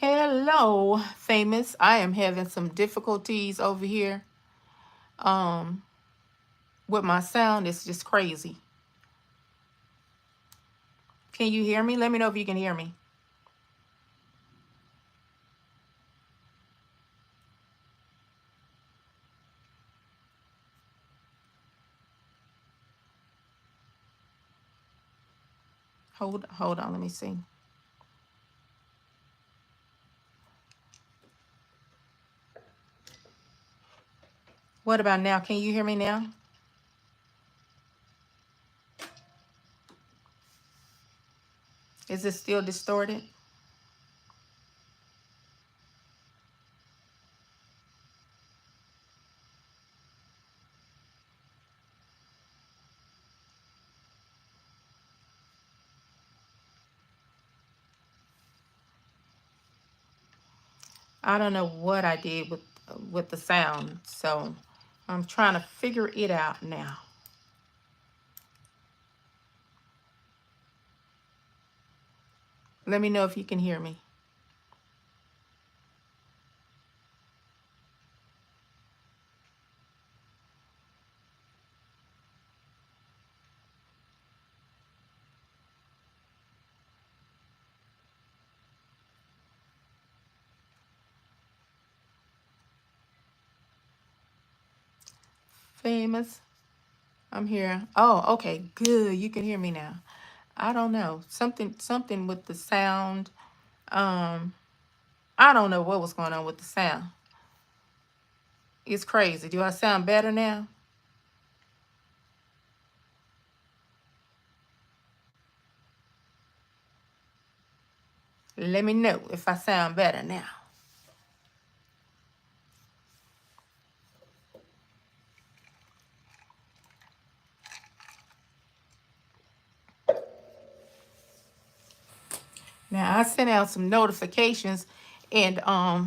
Hello, famous. I am having some difficulties over here. Um, with my sound, it's just crazy. Can you hear me? Let me know if you can hear me. Hold on. Let me see. What about now? Can you hear me now? Is it still distorted? I don't know what I did with the sound, so I'm trying to figure it out now. Let me know if you can hear me. Famous. I'm here. Oh, okay, good. You can hear me now. I don't know. Something with the sound. Um, I don't know what was going on with the sound. It's crazy. Do I sound better now? Let me know if I sound better now. Now I sent out some notifications and I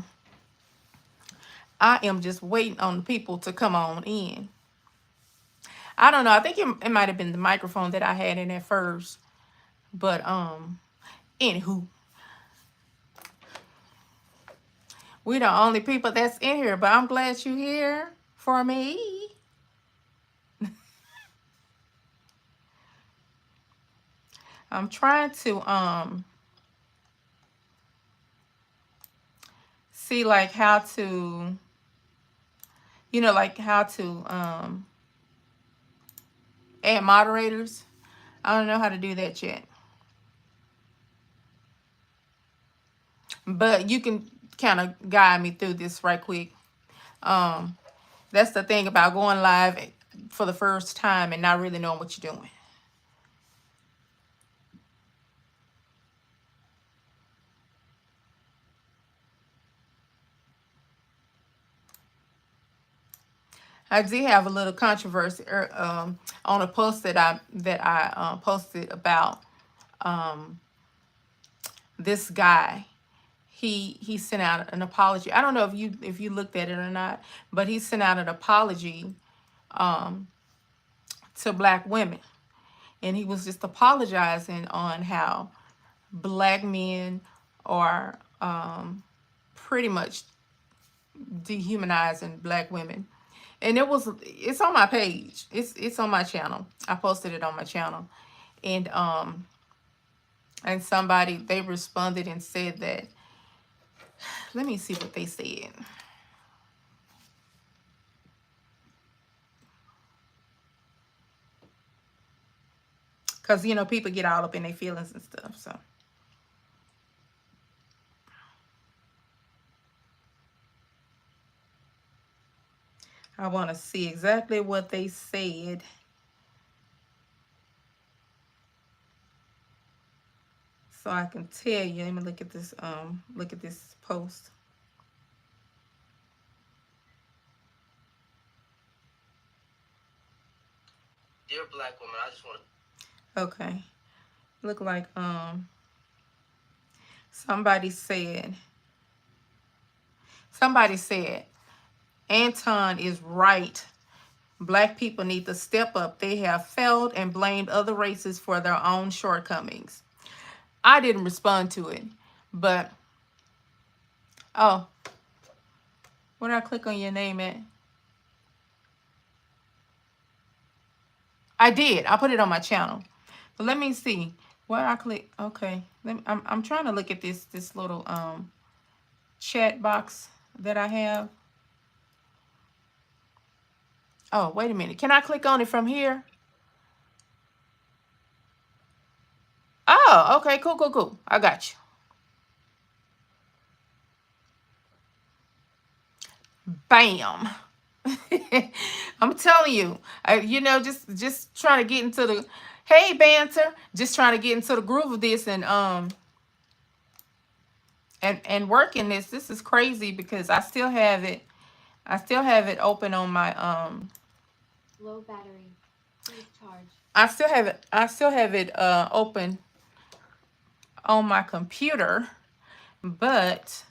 am just waiting on the people to come on in. I don't know. I think it might have been the microphone that I had in at first. But anywho, we the only people that's in here, but I'm glad you here for me. I'm trying to see like how to like how to add moderators. I don't know how to do that yet. But you can kind of guide me through this right quick. Um, that's the thing about going live for the first time and not really knowing what you're doing. I did have a little controversy on a post that I posted about um, this guy. He sent out an apology. I don't know if you looked at it or not, but he sent out an apology um, to black women, and he was just apologizing on how black men are pretty much dehumanizing black women. And it's on my page. It's on my channel. I posted it on my channel. And somebody, they responded and said that, let me see what they said. Cuz people get all up in their feelings and stuff. So I want to see exactly what they said. So I can tell you. Let me look at this post. Dear black woman, I just want to. Okay. Look like somebody said Anton is right. Black people need to step up. They have failed and blamed other races for their own shortcomings. I didn't respond to it, but Oh, where did I click on your name at? I did. I put it on my channel. But let me see. Where I click. Okay. I'm trying to look at this little chat box that I have. Oh, wait a minute. Can I click on it from here? Oh, okay. Cool, cool, cool. I got you. Bam. I'm telling you, you know, just trying to get into the, hey, banter, just trying to get into the groove of this and working this. This is crazy because I still have it. I still have it open on my low battery. Please charge. I still have it open on my computer, but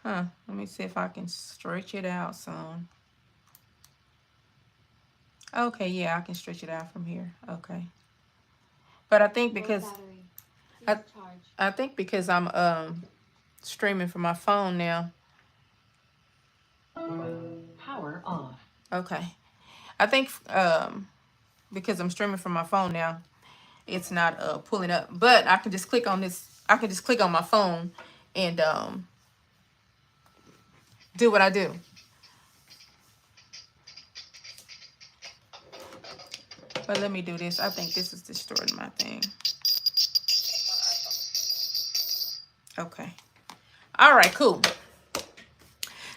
let me see if I can stretch it out some. Okay, yeah, I can stretch it out from here. Okay. But I think because I think because I'm streaming from my phone now. Power off. Okay. I think because I'm streaming from my phone now, it's not pulling up. But I can just click on this. I can just click on my phone and do what I do. But let me do this. I think this is distorting my thing. Okay. All right, cool.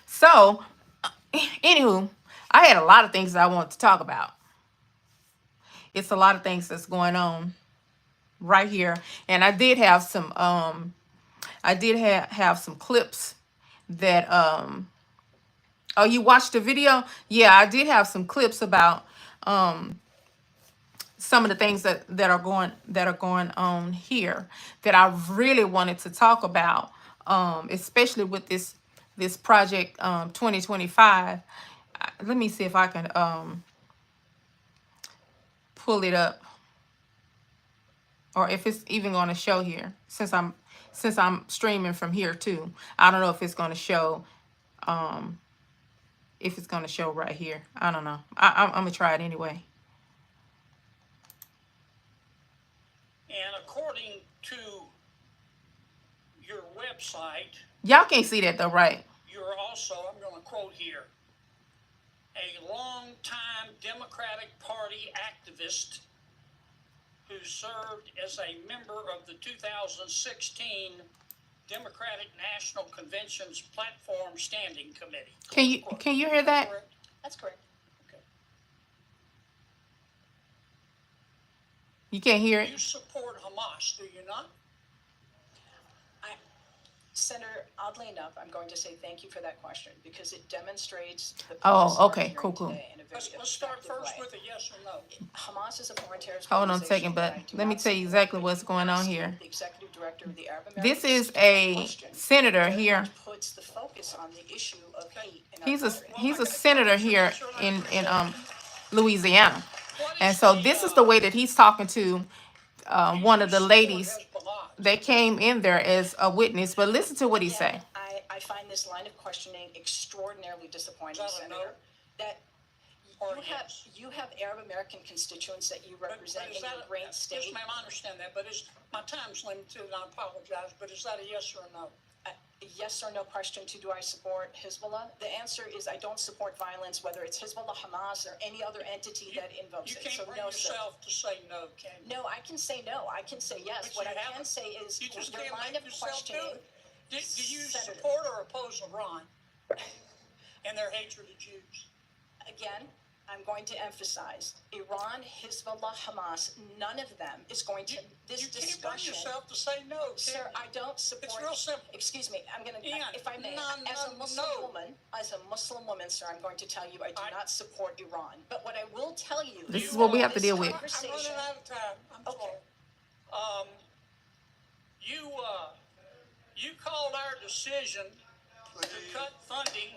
So, anywho, I had a lot of things that I wanted to talk about. It's a lot of things that's going on right here. And I did have some have some clips that oh, you watched the video? Yeah, I did have some clips about some of the things that are going on here that I really wanted to talk about, especially with this project 2025. Let me see if I can pull it up, or if it's even going to show here, since I'm streaming from here too. I don't know if it's going to show right here. I don't know. I'm gonna try it anyway. And according to your website, y'all can't see that though, right? You're also, I'm going to quote here, a longtime Democratic Party activist who served as a member of the 2016 Democratic National Convention's Platform Standing Committee. Can you hear that? That's correct. Okay. You can't hear it? You support Hamas, do you not? Senator, oddly enough, I'm going to say thank you for that question because it demonstrates the purpose of okay, cool. Let's start first with a yes or no. Hamas is a foreign terrorist Hold on a second, but let me tell you exactly what's going on here. The executive director of the Arab American This is a senator here. Puts the focus on the issue of hate. He's a senator here in Louisiana, and so this is the way that he's talking to one of the ladies that came in there as a witness. But listen to what he said. I find this line of questioning extraordinarily disappointing, Senator. That you have Arab American constituents that you represent in your great state. Yes, ma'am, I understand that, but my time's limited, and I apologize. But is that a yes or a no? Yes or no question to do I support Hezbollah? The answer is I don't support violence, whether it's Hezbollah, Hamas, or any other entity that invokes it. You can't bring yourself to say no, can you? No, I can say no. I can say yes. But what I can say is you just your can't line make of yourself questioning. Do you support or oppose Iran and their hatred of Jews? Again, I'm going to emphasize Iran, Hezbollah, Hamas. None of them is going to this discussion. You can't bring yourself to say no, sir. I don't support. It's real simple. Excuse me. I'm going to, if I may, as a Muslim woman, sir, I'm going to tell you I do not support Iran. But what I will tell you, this is what we have to deal with. I'm running out of time. I'm sorry. You called our decision to cut funding.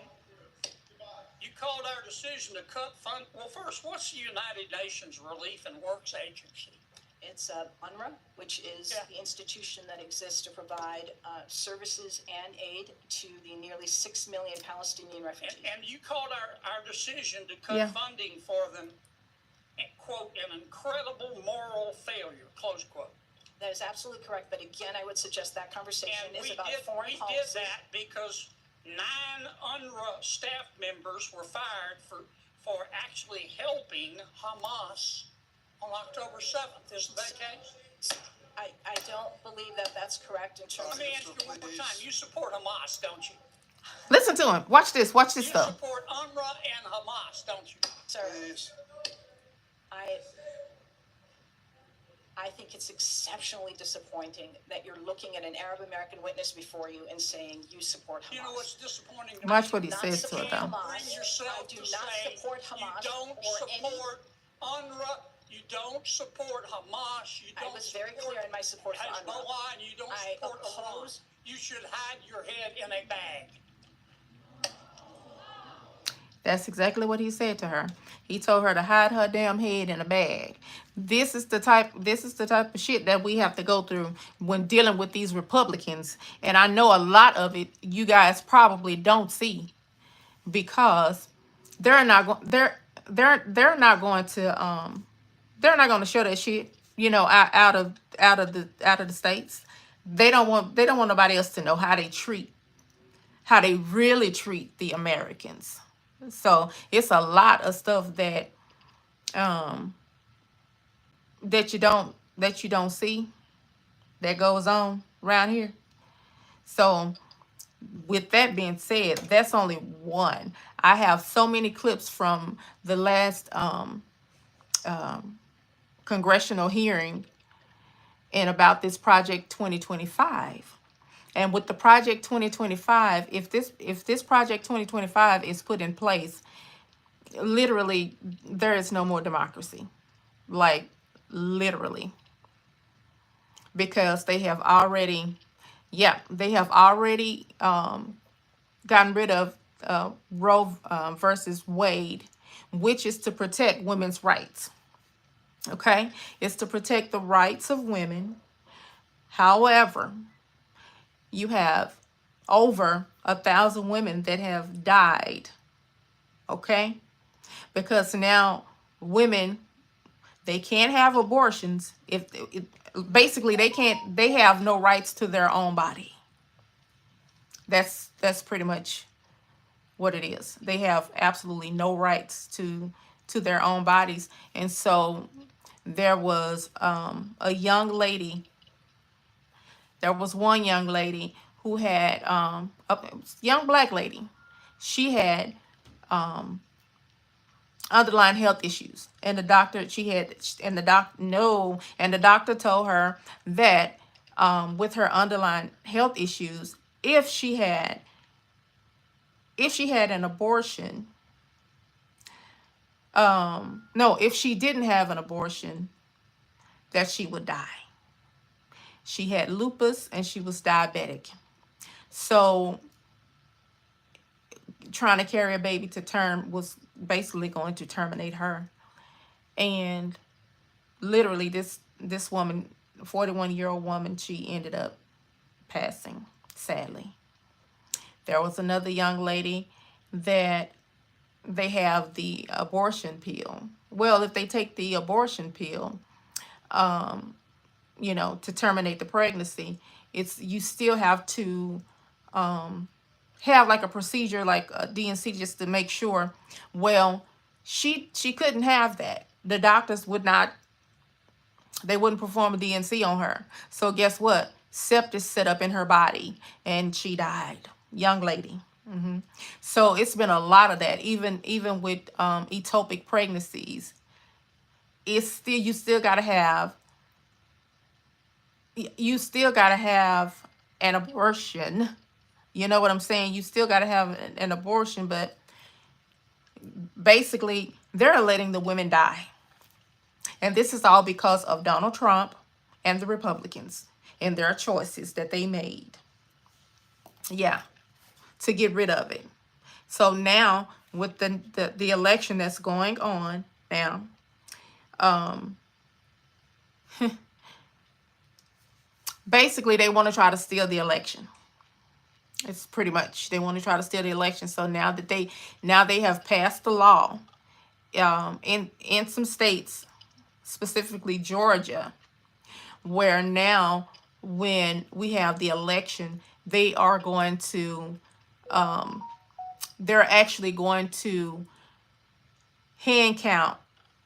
You called our decision to cut fund. Well, first, what's the United Nations Relief and Works Agency? It's UNRWA, which is Yeah. the institution that exists to provide services and aid to the nearly 6 million Palestinian refugees. And you called our decision to cut Yeah. funding for them, quote, an incredible moral failure, close quote. That is absolutely correct, but again, I would suggest that conversation And is we about did foreign policy. that because 9 UNRWA staff members were fired for actually helping Hamas on October 7th. Isn't that case? I don't believe that that's correct in terms Let of. me ask you one more time. You support Hamas, don't you? Listen to him. Watch this. Watch this You stuff. support UNRWA and Hamas, don't you? Sir, I think it's exceptionally disappointing that you're looking at an Arab American witness before you and saying you support Hamas. You know what's disappointing to Watch me? what he not says to support it, though. Hamas. Bring yourself I do to not say support Hamas you don't or any. support UNRWA, you don't support Hamas, you I don't was very support clear in my support for UNRWA. Hezbollah, and you don't I support Iran. oppose- You should hide your head in a bag. That's exactly what he said to her. He told her to hide her damn head in a bag. This is the type of shit that we have to go through when dealing with these Republicans. And I know a lot of it you guys probably don't see because they're not going they're not going to show that shit, you know, out of the states. They don't want nobody else to know how they really treat the Americans. So it's a lot of stuff that that you don't see that goes on around here. So with that being said, that's only one. I have so many clips from the last congressional hearing and about this Project 2025. And with the Project 2025, if this Project 2025 is put in place, literally there is no more democracy. Like literally. Because they have already gotten rid of Roe versus Wade, which is to protect women's rights. Okay? It's to protect the rights of women. However, you have over 1,000 women that have died. Okay? Because now women, they can't have abortions basically they have no rights to their own body. That's pretty much what it is. They have absolutely no rights to their own bodies. And so there was one young lady who had a young black lady. She had underlying health issues, and the doctor told her that with her underlying health issues, if she had an abortion, if she didn't have an abortion, that she would die. She had lupus and she was diabetic. So trying to carry a baby to term was basically going to terminate her. And literally this woman, 41-year-old woman, she ended up passing, sadly. There was another young lady that they have the abortion pill. Well, if they take the abortion pill, to terminate the pregnancy, you still have to have like a procedure, like a D&C, just to make sure. Well, she couldn't have that. The doctors wouldn't perform a D&C on her. So guess what? Sepsis set up in her body and she died. Young lady. So it's been a lot of that. Even with ectopic pregnancies, you still gotta have an abortion. You know what I'm saying? You still got to have an abortion, but basically they're letting the women die. And this is all because of Donald Trump and the Republicans and their choices that they made. Yeah, to get rid of it. So now with the election that's going on now, basically they want to try to steal the election. It's pretty much they want to try to steal the election. So now they have passed the law in some states, specifically Georgia, where now when we have the election, they are going to they're actually going to hand count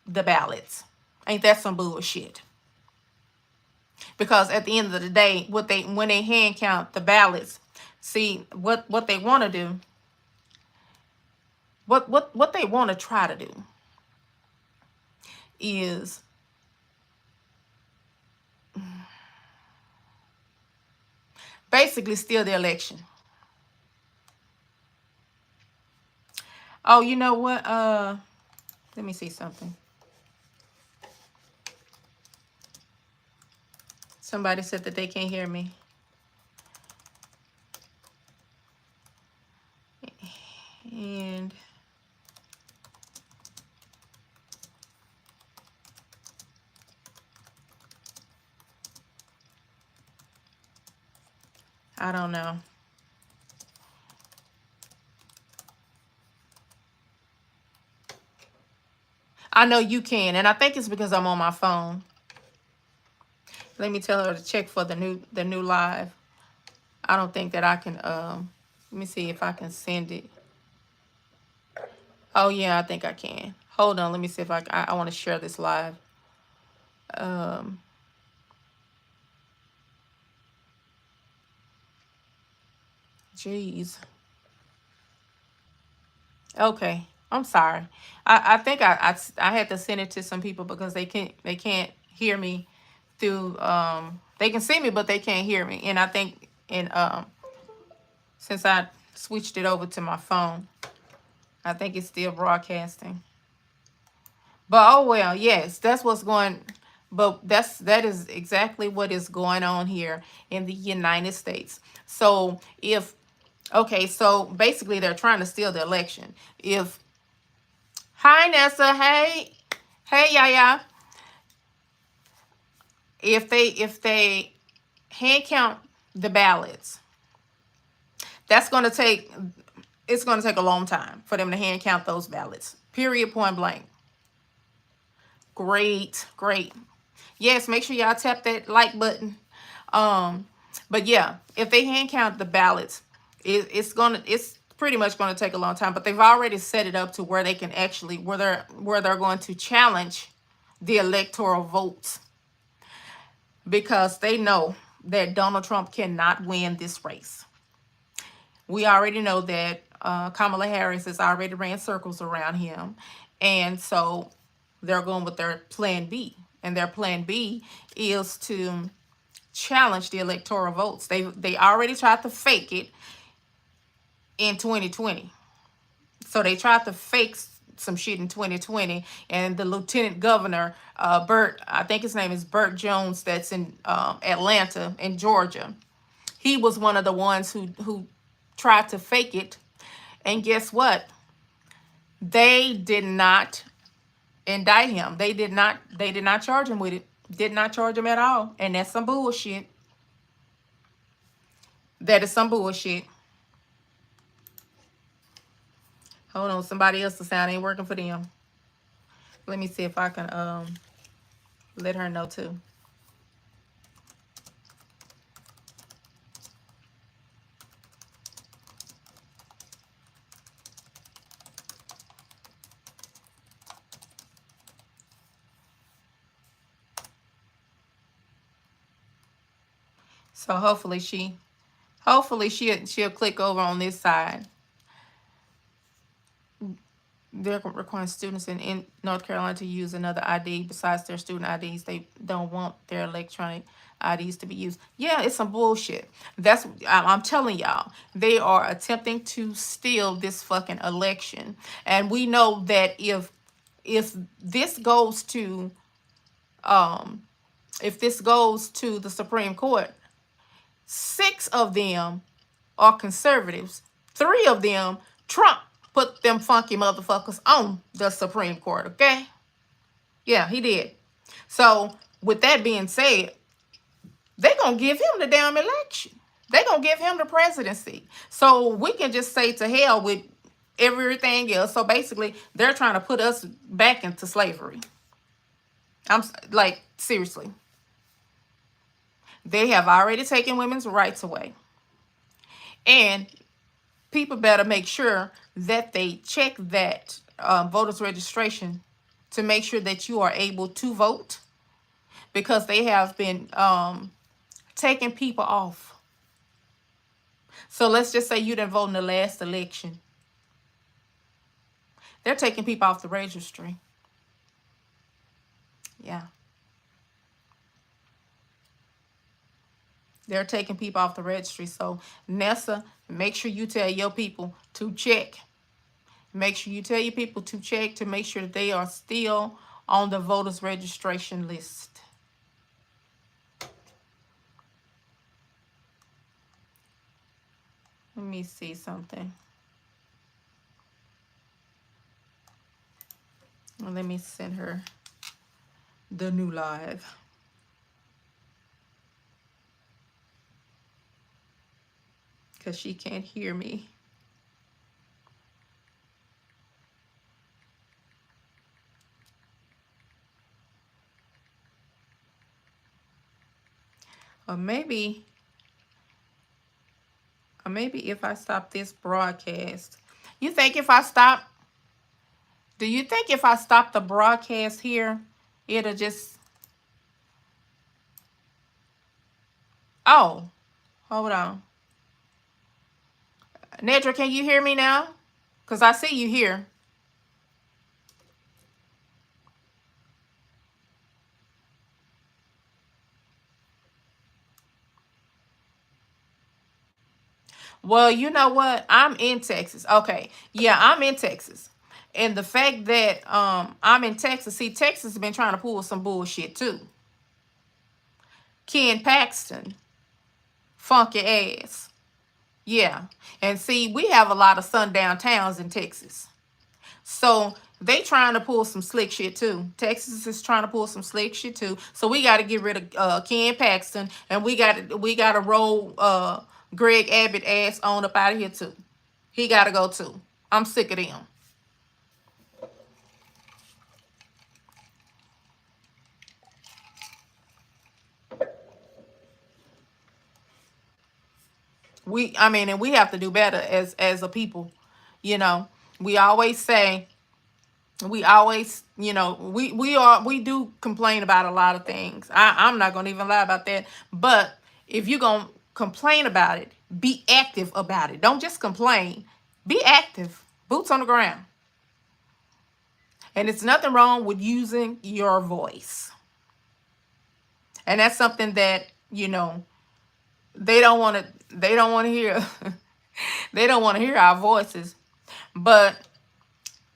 the ballots. Ain't that some bullshit? Because at the end of the day, when they hand count the ballots, see what they want to do, what they want to try to do is basically steal the election. Oh, you know what? Let me see something. Somebody said that they can't hear me. And I don't know. I know you can, and I think it's because I'm on my phone. Let me tell her to check for the new live. I don't think that I can let me see if I can send it. Oh yeah, I think I can. Hold on, let me see if I want to share this live. Jeez. Okay, I'm sorry. I think I had to send it to some people because they can't hear me through they can see me but they can't hear me, and I think since I switched it over to my phone, I think it's still broadcasting. But oh well, yes, that's what's going. But that is exactly what is going on here in the United States. So okay, so basically they're trying to steal the election. Hi Nessa, hey Yaya. If they hand count the ballots, it's going to take a long time for them to hand count those ballots. Period, point blank. Great. Yes, make sure y'all tap that like button. But yeah, if they hand count the ballots, it's pretty much gonna take a long time. But they've already set it up to where they can actually where they're going to challenge the electoral votes, because they know that Donald Trump cannot win this race. We already know that Kamala Harris has already ran circles around him, and so they're going with their plan B. And their plan B is to challenge the electoral votes. They already tried to fake it in 2020. So they tried to fake some shit in 2020, and the lieutenant governor, Burt, I think his name is Burt Jones, that's in Atlanta in Georgia. He was one of the ones who tried to fake it. And guess what? They did not indict him. They did not charge him with it. Did not charge him at all. And that's some bullshit. That is some bullshit. Hold on, somebody else's sound ain't working for them. Let me see if I can let her know too. So hopefully she'll click over on this side. They're requiring students in North Carolina to use another ID besides their student IDs. They don't want their electronic IDs to be used. Yeah, it's some bullshit. I'm telling y'all, they are attempting to steal this fucking election. And we know that if this goes to the Supreme Court, 6 of them are conservatives. 3 of them, Trump put them funky motherfuckers on the Supreme Court, okay? Yeah, he did. So with that being said, they're going to give him the damn election. They're going to give him the presidency. So we can just say to hell with everything else. So basically, they're trying to put us back into slavery. I'm like, seriously. They have already taken women's rights away. And people better make sure that they check that voters registration to make sure that you are able to vote, because they have been taking people off. So let's just say you didn't vote in the last election. They're taking people off the registry. Yeah. They're taking people off the registry. So Nessa, make sure you tell your people to check. Make sure you tell your people to check to make sure that they are still on the voters registration list. Let me see something. Let me send her the new live. Because she can't hear me. Or maybe if I stop this broadcast. You think if I stop, do you think if I stop the broadcast here, it'll just, oh, hold on. Nedra, can you hear me now? Because I see you here. Well, you know what? I'm in Texas. Okay. Yeah, I'm in Texas. And the fact that I'm in Texas, see, Texas has been trying to pull some bullshit too. Ken Paxton, funky ass. Yeah. And see, we have a lot of sundown towns in Texas. So they trying to pull some slick shit too. Texas is trying to pull some slick shit too. So we got to get rid of Ken Paxton, and we got to roll Greg Abbott ass on up out of here too. He got to go too. I'm sick of them. And we have to do better as a people. You know, we always say, we do complain about a lot of things. I'm not gonna even lie about that. But if you're gonna complain about it, be active about it. Don't just complain. Be active. Boots on the ground. And it's nothing wrong with using your voice. And that's something that, they don't want to hear. They don't want to hear our voices. But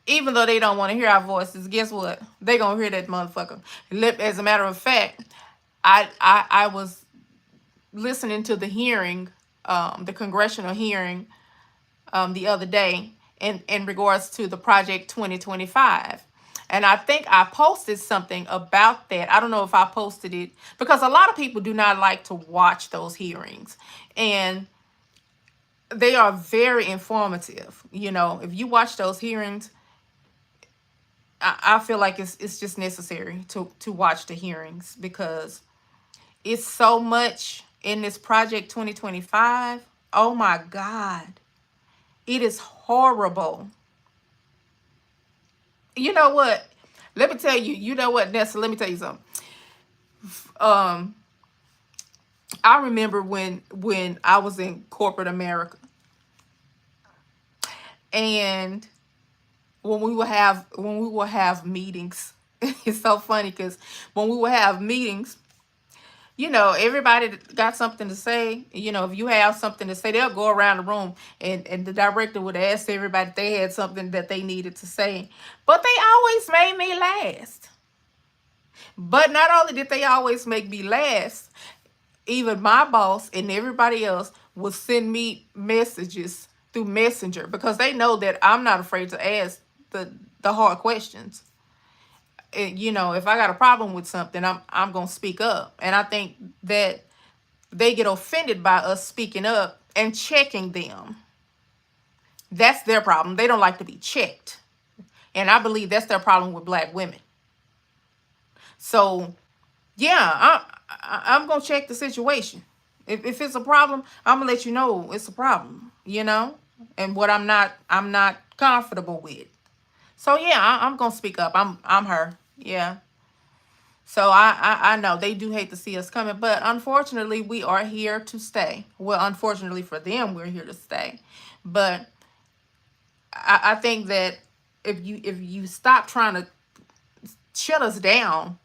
even though they don't want to hear our voices, guess what? They gonna hear that motherfucker. As a matter of fact, I was listening to the hearing, the congressional hearing, the other day in regards to the Project 2025. And I think I posted something about that. I don't know if I posted it, because a lot of people do not like to watch those hearings. And they are very informative. If you watch those hearings, I feel like it's just necessary to watch the hearings, because it's so much in this Project 2025. Oh my God. It is horrible. You know what? Let me tell you, Nessa, let me tell you something. I remember when I was in corporate America, and when we will have meetings, it's so funny, because when we will have meetings, everybody got something to say. If you have something to say, they'll go around the room, and the director would ask everybody if they had something that they needed to say. But they always made me last. But not only did they always make me last, even my boss and everybody else would send me messages through Messenger, because they know that I'm not afraid to ask the hard questions. you know, if I got a problem with something, I'm gonna speak up. And I think that they get offended by us speaking up and checking them. That's their problem. They don't like to be checked. And I believe that's their problem with black women. So yeah, I'm gonna check the situation. If it's a problem, I'm gonna let you know it's a problem, you know, and what I'm not comfortable with. So yeah, I'm gonna speak up. I'm her. Yeah. So I know they do hate to see us coming, but unfortunately we are here to stay. Well, unfortunately for them, we're here to stay. But I think that if you stop trying to shut us down,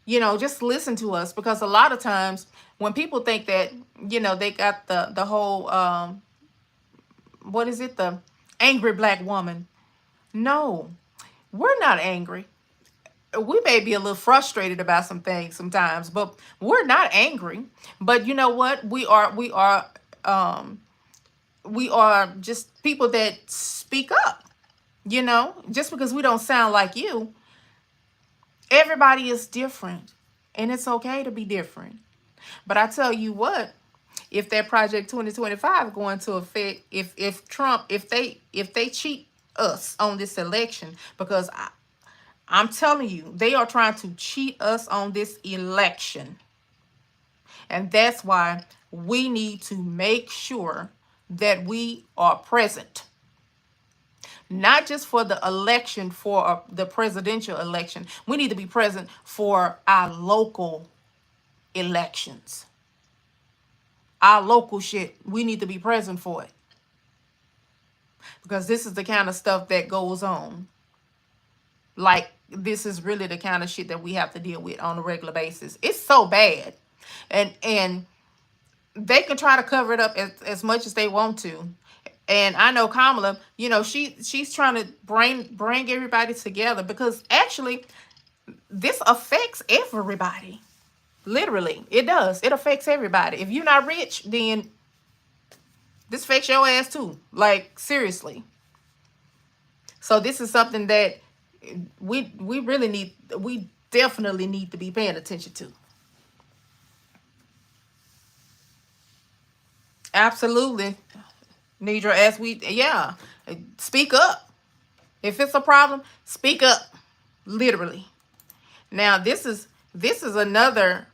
you know, just listen to us, because a lot of times when people think that, you know, they got the whole what is it, the angry black woman. No, we're not angry. We may be a little frustrated about some things sometimes, but we're not angry. But you know what? We are just people that speak up. You know, just because we don't sound like you, everybody is different, and it's okay to be different. But I tell you what, if that Project 2025 going to affect, if Trump, if they cheat us on this election, because I'm telling you, they are trying to cheat us on this election. And that's why we need to make sure that we are present. Not just for the election, for the presidential election. We need to be present for our local elections. Our local shit, we need to be present for it. Because this is the kind of stuff that goes on. Like, this is really the kind of shit that we have to deal with on a regular basis. It's so bad. And they can try to cover it up as much as they want to. And I know Kamala, you know, she's trying to bring everybody together, because actually this affects everybody. Literally, it does. It affects everybody. If you're not rich, then this affects your ass too. Like, seriously. So this is something that we definitely need to be paying attention to. Absolutely. Nidra, speak up. If it's a problem, speak up. Literally. Now this is another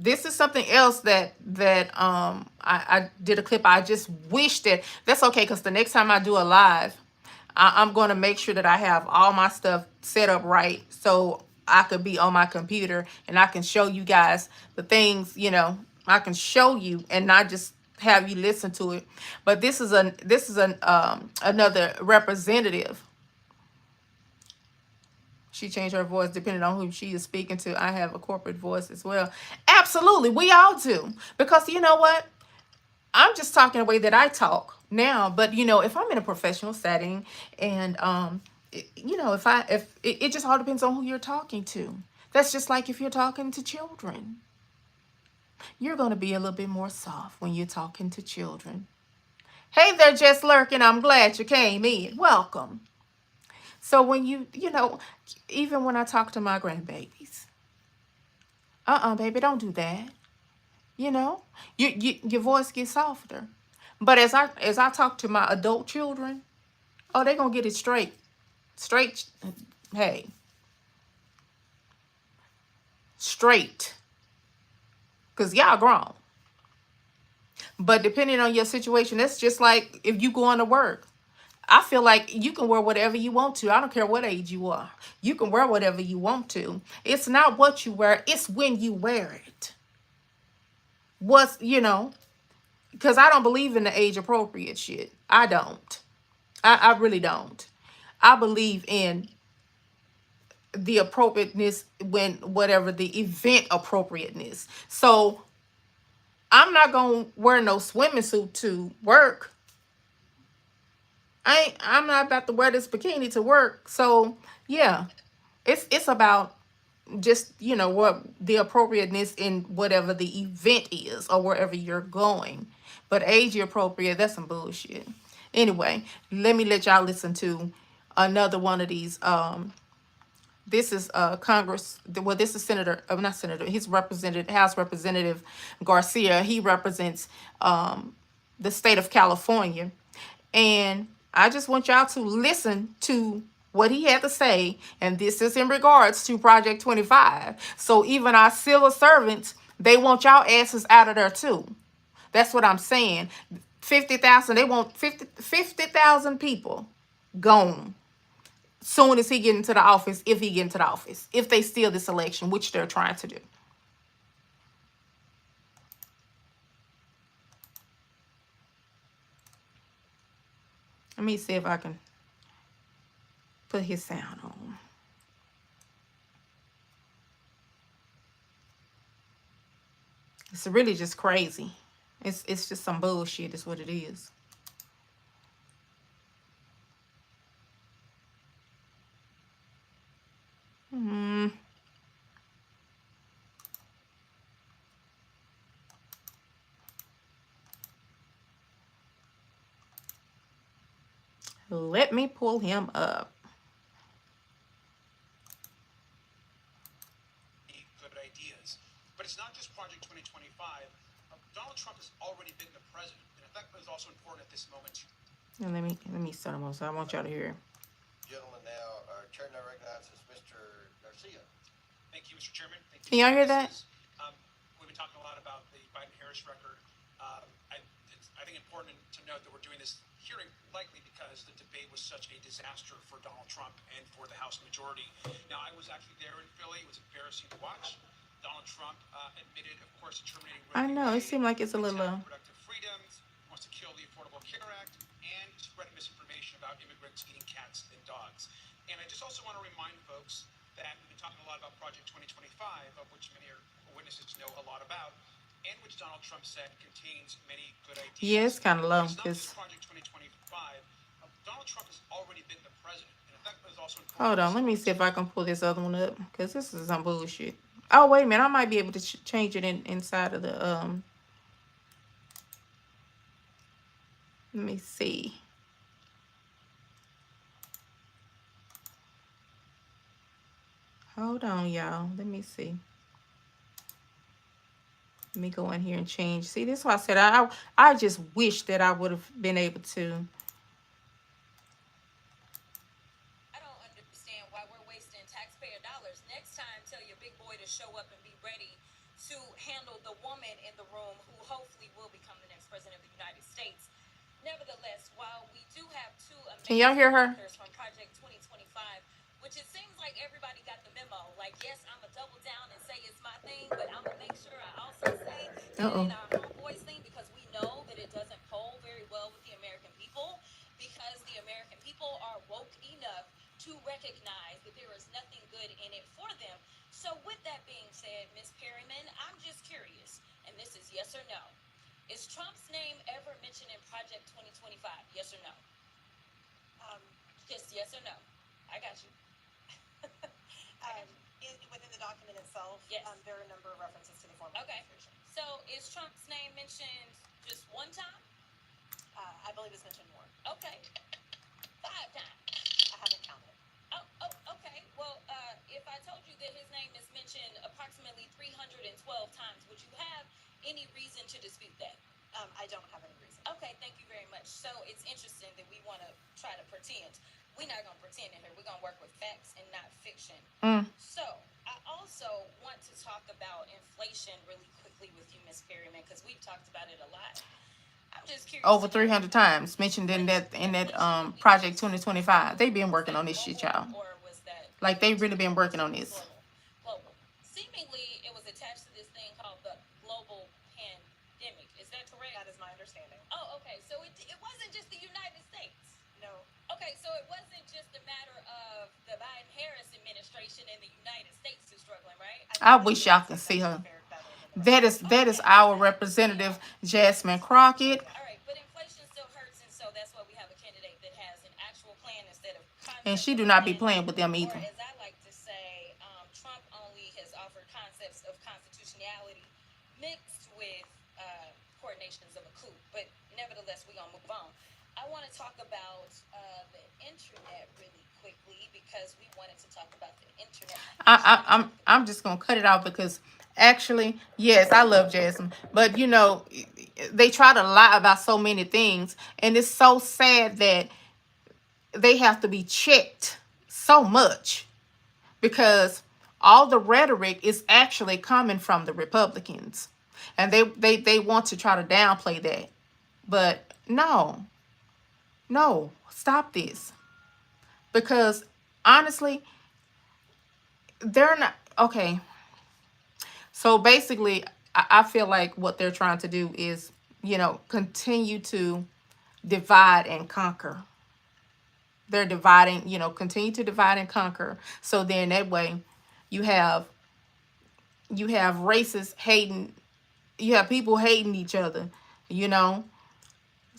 this is something else that I did a clip. I just wish that's okay, because the next time I do a live, I'm going to make sure that I have all my stuff set up right, so I could be on my computer and I can show you guys the things, you know, I can show you and not just have you listen to it. But this is another representative. She changed her voice depending on who she is speaking to. I have a corporate voice as well. Absolutely, we all do. Because you know what? I'm just talking the way that I talk now. But you know, if I'm in a professional setting, and you know, if it just all depends on who you're talking to. That's just like if you're talking to children. You're going to be a little bit more soft when you're talking to children. Hey there, Just Lurking. I'm glad you came in. Welcome. So when you know, even when I talk to my grandbabies, baby, don't do that. You know, your voice gets softer. But as I talk to my adult children, oh, they're going to get it straight. Hey. Straight. Because y'all grown. But depending on your situation, that's just like if you going to work. I feel like you can wear whatever you want to. I don't care what age you are. You can wear whatever you want to. It's not what you wear. It's when you wear it. You know, because I don't believe in the age appropriate shit. I don't. I really don't. I believe in the appropriateness when whatever the event appropriateness. So I'm not going to wear no swimming suit to work. I'm not about to wear this bikini to work. So yeah, it's about just, you know, what the appropriateness in whatever the event is or wherever you're going. But age appropriate, that's some bullshit. Anyway, let me let y'all listen to another one of these. This is Congress. Well, this is Senator, not Senator. He's represented House Representative Garcia. He represents the state of California, and I just want y'all to listen to what he had to say, and this is in regards to Project 25. So even our civil servants, they want y'all asses out of there too. That's what I'm saying. 50,000, they want 50,000 people gone soon as he get into the office, if he get into the office, if they steal this election, which they're trying to do. Let me see if I can put his sound on. It's really just crazy. It's just some bullshit is what it is. Let me pull him up. Good ideas. But it's not just Project 2025. Donald Trump has already been the president, and I think it's also important at this moment. And let me start him on, so I want y'all to hear. Gentleman now, our chair now recognizes Mr. Garcia. Thank you, Mr. Chairman. Thank you. Can y'all hear that? We've been talking a lot about the Biden-Harris record. I think important to note that we're doing this hearing likely because the debate was such a disaster for Donald Trump and for the House majority. Now, I was actually there in Philly. It was embarrassing to watch. Donald Trump admitted, of course, to terminating I know, it seemed like it's a little reproductive freedoms, wants to kill the Affordable Care Act, and spread misinformation about immigrants eating cats and dogs. And I just also want to remind folks that we've been talking a lot about Project 2025, of which many witnesses know a lot about, and which Donald Trump said contains many good ideas. Yeah, it's kind of low. It's not just Project 2025. Donald Trump has already been the president. And in fact, there's also hold on, let me see if I can pull this other one up, because this is some bullshit. Oh, wait a minute, I might be able to change it inside of the let me see. Hold on, y'all. Let me see. Let me go in here and change. See, this is why I said I just wish that I would have been able to. I don't understand why we're wasting taxpayer dollars. Next time, tell your big boy to show up and be ready to handle the woman in the room who hopefully will become the next president of the United States. Nevertheless, while we do have two amazing Can y'all hear her? authors from Project 2025, which it seems like everybody got the memo. Like, yes, I'm going to double down and say it's my thing, but I'm going to make sure I also say it ain't our homeboys thing, because we know that it doesn't poll very well with the American people, because the American people are woke enough to recognize that there is nothing good in it for them. So with that being said, Ms. Perryman, I'm just curious, and this is yes or no. Is Trump's name ever mentioned in Project 2025? Yes or no? Just yes or no. I got you. Within the document itself, Yes. There are a number of references to the former Okay. administration. So is Trump's name mentioned just one time? I believe it's mentioned more. Okay. 5 times. I haven't counted. Oh, okay. Well, if I told you that his name is mentioned approximately 312 times, would you have any reason to dispute that? I don't have any reason. Okay, thank you very much. So it's interesting that we want to try to pretend. We're not going to pretend in here. We're going to work with facts and not fiction. So I also want to talk about inflation really quickly with you, Ms. Perryman, because we've talked about it a lot. I'm just curious. Over 300 times mentioned in that Project 2025. They've been working on this shit, y'all. Or was that Like, they really been working on this. global? Seemingly, it was attached to this thing called the global pandemic. Is that correct? That is my understanding. Oh, okay. So it wasn't just the United States. No. Okay, so it wasn't just a matter of the Biden-Harris administration and the United States is struggling, right? I wish y'all could see her. That is our representative, Jasmine Crockett. All right, but inflation still hurts, and so that's why we have a candidate that has an actual plan instead of concept. And she do not be playing with them Or either. as I like to say, Trump only has offered concepts of constitutionality mixed with coordinations of a coup. But nevertheless, we're going to move on. I want to talk about the internet really because we wanted to talk about the internet. I'm just gonna cut it off because actually, yes, I love Jasmine, but you know, they try to lie about so many things, and it's so sad that they have to be checked so much because all the rhetoric is actually coming from the Republicans, and they want to try to downplay that, but no, stop this because honestly, they're not okay. So basically, I feel like what they're trying to do is, you know, continue to divide and conquer. They're dividing, you know, continue to divide and conquer. So then that way you have races hating, you have people hating each other, you know.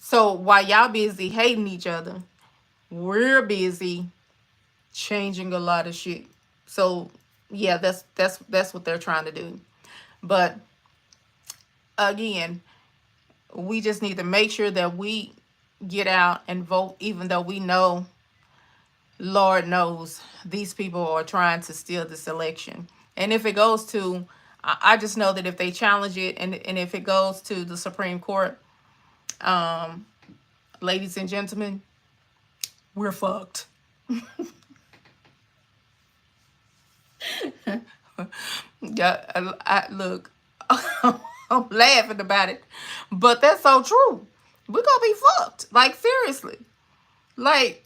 So while y'all busy hating each other, we're busy changing a lot of shit. So yeah, that's what they're trying to do. But again, we just need to make sure that we get out and vote, even though we know, Lord knows, these people are trying to steal this election. And if it goes to, I just know that if they challenge it and if it goes to the Supreme Court, ladies and gentlemen, we're fucked. Yeah, look, I'm laughing about it, but that's so true. We're gonna be fucked. Like seriously, like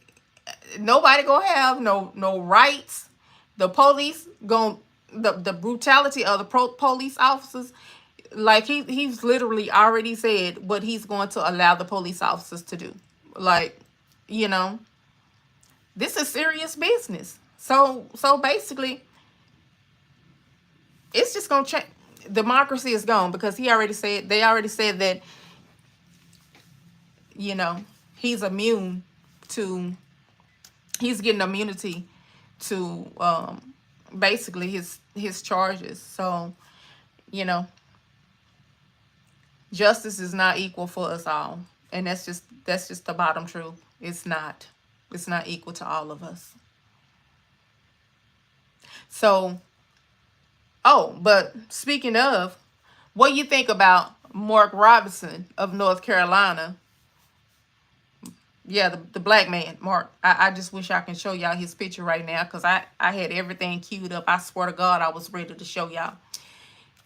nobody gonna have no rights. The police gonna the brutality of the police officers. Like he's literally already said what he's going to allow the police officers to do. Like, you know, this is serious business. So basically, it's just gonna change. Democracy is gone because they already said that, you know, he's getting immunity to basically his charges. So, you know, justice is not equal for us all, and that's just the bottom truth. It's not equal to all of us. So, oh, but speaking of, what do you think about Mark Robinson of North Carolina? Yeah, the black man, Mark. I just wish I can show y'all his picture right now because I had everything queued up. I swear to God, I was ready to show y'all.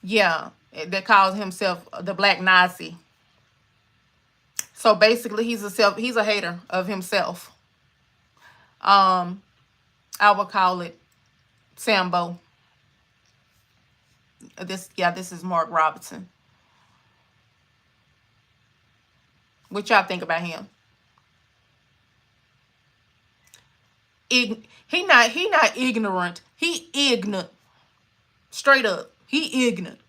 Yeah, that calls himself the Black Nazi. So basically, he's a hater of himself. I would call it Sambo. This is Mark Robinson. What y'all think about him? He not ignorant. He ignorant. Straight up. He ignorant.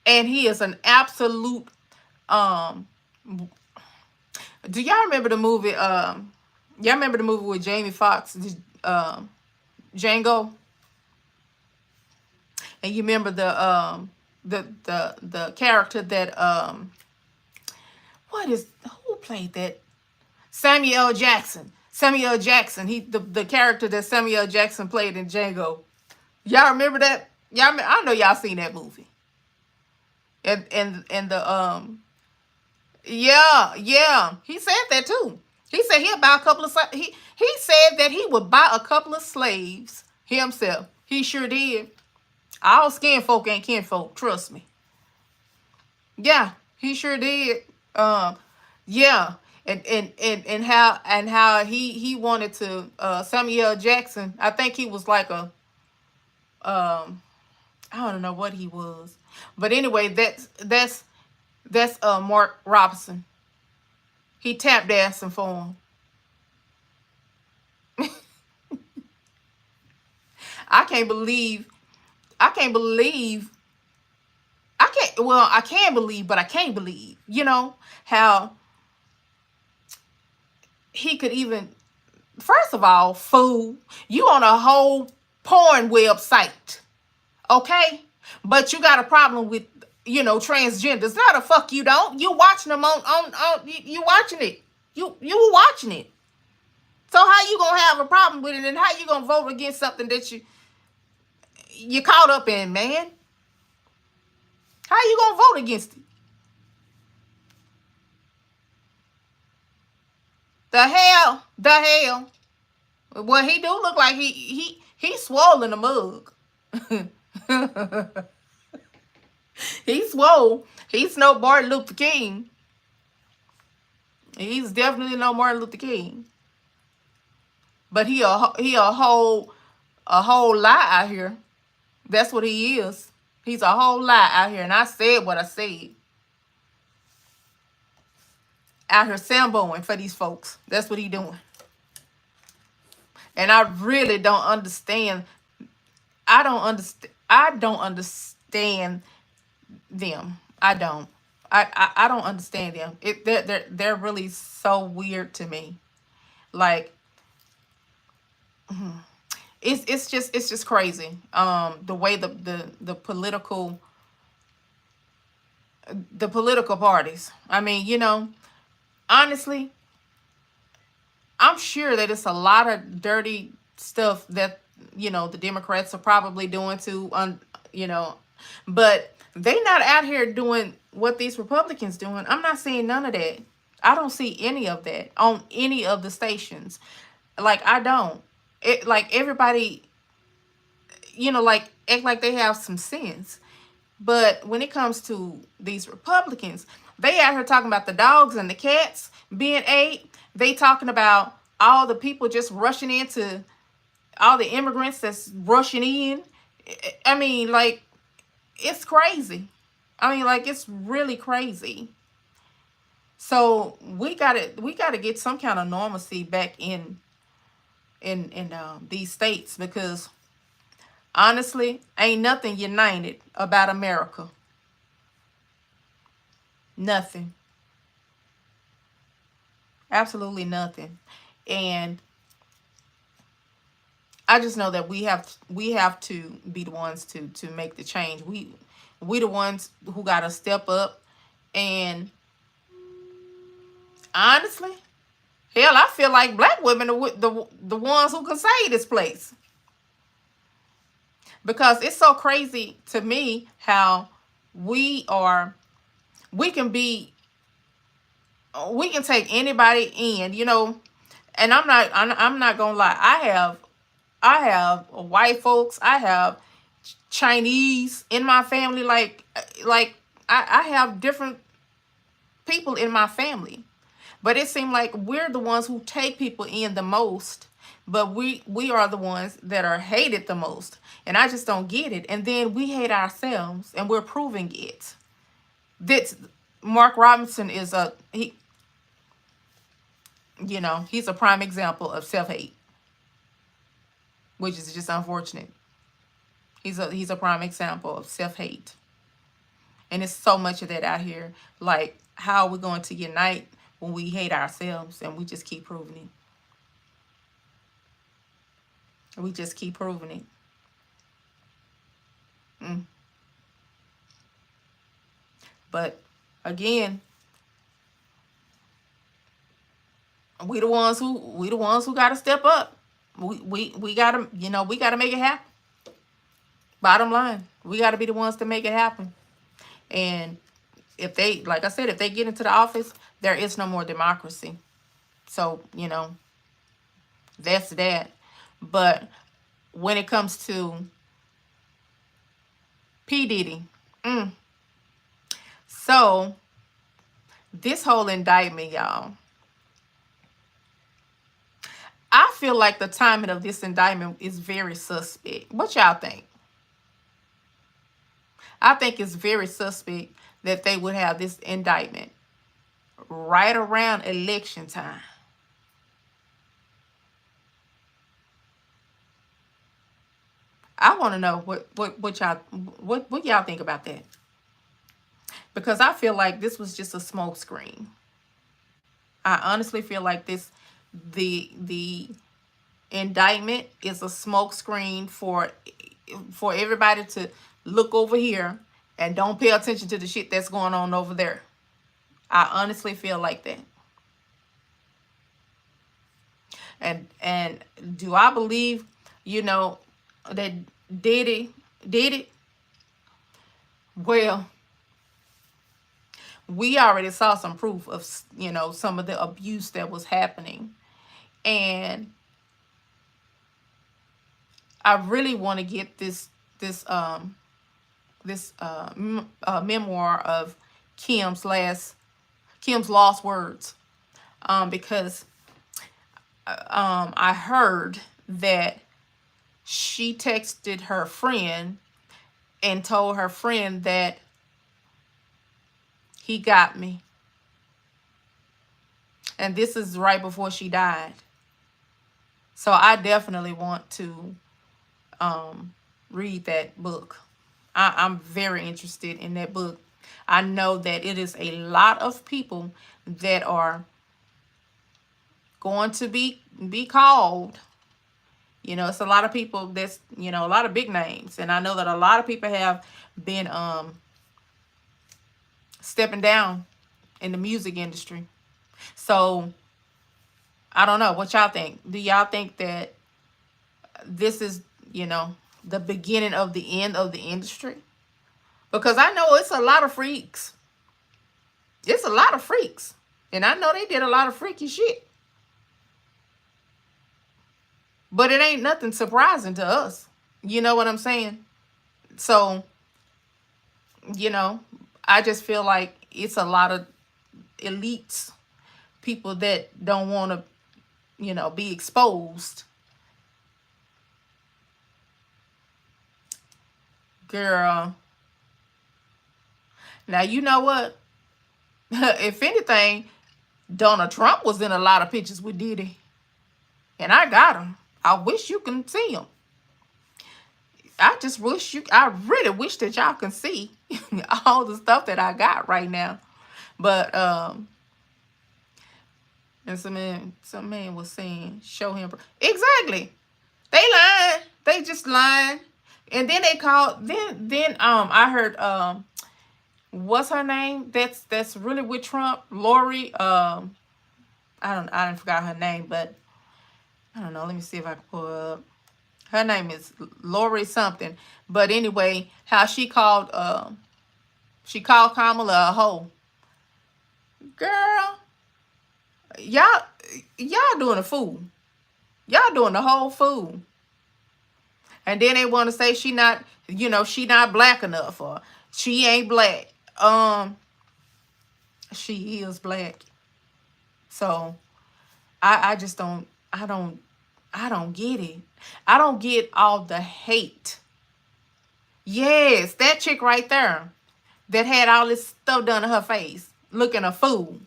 And he is an absolute do y'all remember the movie y'all remember the movie with Jamie Foxx, Django? And you remember the character that who played that? Samuel Jackson. He the character that Samuel Jackson played in Django. Y'all remember that? I know y'all seen that movie. And the yeah. He said that too. He said he'd buy a couple of he said that he would buy a couple of slaves himself. He sure did. All skin folk ain't kinfolk, trust me. Yeah, he sure did. Yeah. And how he wanted to Samuel Jackson, I think he was like a I don't know what he was. But anyway, that's Mark Robinson. He tap dancing for him. I can believe, but I can't believe, you know, how he could even, first of all, fool, you on a whole porn website, okay? But you got a problem with, you know, transgenders. Not a fuck you don't. You watching them on you watching it. You watching it. So how you gonna have a problem with it, and how you gonna vote against something that you caught up in, man? How you gonna vote against it? The hell. Well, he do look like he swollen the mug. He swole. He's no Martin Luther King. He's definitely no Martin Luther King. But he a whole lie out here. That's what he is. He's a whole lie out here. And I said what I said. Out here samboing for these folks. That's what he doing. And I really don't understand. I don't understand them. I don't. I don't understand them. They're really so weird to me. Like, it's just crazy. The way the political parties. I mean, you know, honestly, I'm sure that it's a lot of dirty stuff that, you know, the Democrats are probably doing too, you know, but they not out here doing what these Republicans doing. I'm not seeing none of that. I don't see any of that on any of the stations. Like, I don't. It, like, everybody, you know, like, act like they have some sense. But when it comes to these Republicans, they out here talking about the dogs and the cats being ate. They talking about all the people just rushing into, all the immigrants that's rushing in. I mean, like, it's crazy. I mean, like, it's really crazy. So we gotta get some kind of normalcy back in these states, because honestly, ain't nothing united about America. Nothing. Absolutely nothing. And I just know that we have to be the ones to make the change. We the ones who gotta step up. And honestly, hell, I feel like black women are the ones who can save this place. Because it's so crazy to me how we can take anybody in, you know. And I'm not gonna lie. I have white folks. I have Chinese in my family. Like I have different people in my family. But it seems like we're the ones who take people in the most. But we are the ones that are hated the most. And I just don't get it. And then we hate ourselves, and we're proving it. That Mark Robinson is he's a prime example of self-hate, which is just unfortunate. He's a prime example of self-hate. And it's so much of that out here. Like, how are we going to unite when we hate ourselves and we just keep proving it? We just keep proving it. But again, we the ones who gotta step up. We gotta, we gotta make it happen. Bottom line, we gotta be the ones to make it happen. And if they, like I said, if they get into the office, there is no more democracy. So, that's that. But when it comes to P. Diddy, so this whole indictment, y'all, I feel like the timing of this indictment is very suspect. What y'all think? I think it's very suspect that they would have this indictment right around election time. I want to know what y'all think about that. Because I feel like this was just a smoke screen. I honestly feel like the indictment is a smoke screen for everybody to look over here and don't pay attention to the shit that's going on over there. I honestly feel like that. And do I believe, you know, that Diddy did it? Well, we already saw some proof of, you know, some of the abuse that was happening. And I really want to get this memoir of Kim's lost words, because I heard that she texted her friend and told her friend that he got me. And this is right before she died. So I definitely want to read that book. I'm very interested in that book. I know that it is a lot of people that are going to be called. You know, it's a lot of people that's, you know, a lot of big names. And I know that a lot of people have been stepping down in the music industry. So I don't know what y'all think. Do y'all think that this is, you know, the beginning of the end of the industry? Because I know it's a lot of freaks. It's a lot of freaks. And I know they did a lot of freaky shit. But it ain't nothing surprising to us. You know what I'm saying? So, you know, I just feel like it's a lot of elites, people that don't want to, you know, be exposed. Girl. Now, you know what? If anything, Donald Trump was in a lot of pictures with Diddy. And I got him. I wish you can see him. I really wish that y'all can see all the stuff that I got right now. But, and some man was saying, show him. Exactly. They lying. They just lying. And then they called, then I heard, what's her name? That's really with Trump, Lori, I didn't forgot her name, but I don't know. Let me see if I can pull her up. Her name is Lori something. But anyway, how she called Kamala a hoe. Girl, y'all doing a fool. Y'all doing the whole fool. And then they want to say she not black enough, or she ain't black. She is black. So I just don't get it. I don't get all the hate. Yes, that chick right there that had all this stuff done to her face, looking a fool.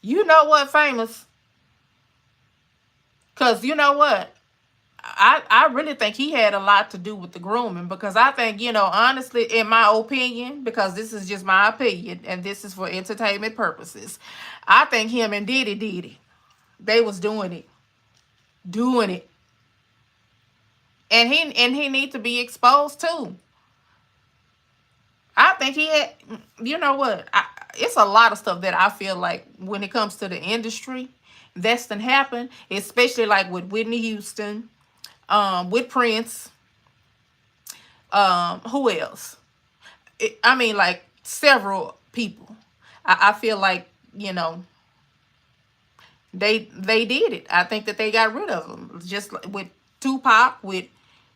You know what, Famous? Because you know what? I really think he had a lot to do with the grooming, because I think, you know, honestly, in my opinion, because this is just my opinion and this is for entertainment purposes, I think him and Diddy did it. They was doing it. And he need to be exposed too. I think he had, you know what? It's a lot of stuff that I feel like when it comes to the industry that's done happened, especially like with Whitney Houston, with Prince, who else? I mean, like several people. I feel like, you know, they did it. I think that they got rid of them, just like with Tupac, with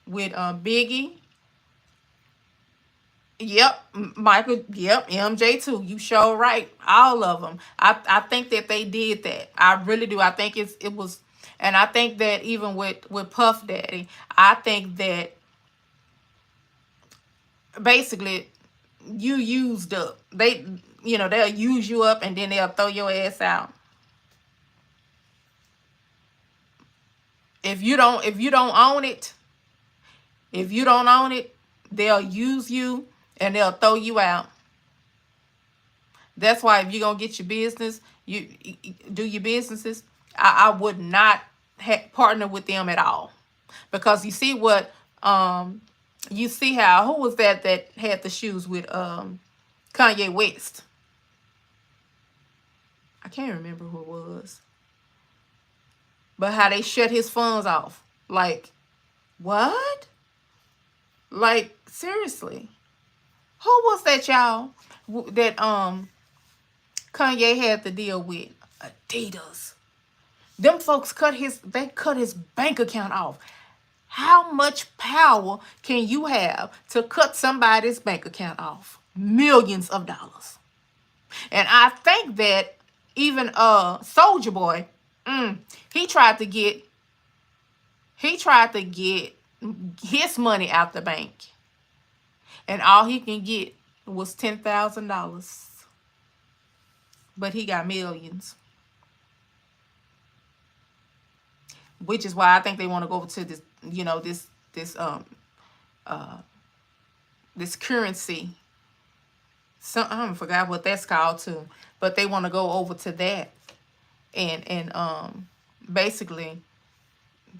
Biggie. Yep, Michael. Yep, MJ too. You sure right. All of them. I think that they did that. I really do. I think it was, and I think that even with Puff Daddy, I think that basically you used up. They'll use you up and then they'll throw your ass out. If you don't own it, they'll use you and they'll throw you out. That's why if you're gonna get your business, you do your businesses, I would not partner with them at all, because you see what you see how, who was that had the shoes with Kanye West? can't remember who it was. But how they shut his funds off. Like, what? Like, seriously. Who was that, y'all? That Kanye had to deal with? Adidas. Them folks cut his bank account off. How much power can you have to cut somebody's bank account off? Millions of dollars. And I think that even Soulja Boy, he tried to get his money out the bank. And all he can get was $10,000. But he got millions. Which is why I think they want to go to this, you know, this currency. I forgot what that's called too. But they want to go over to that. And basically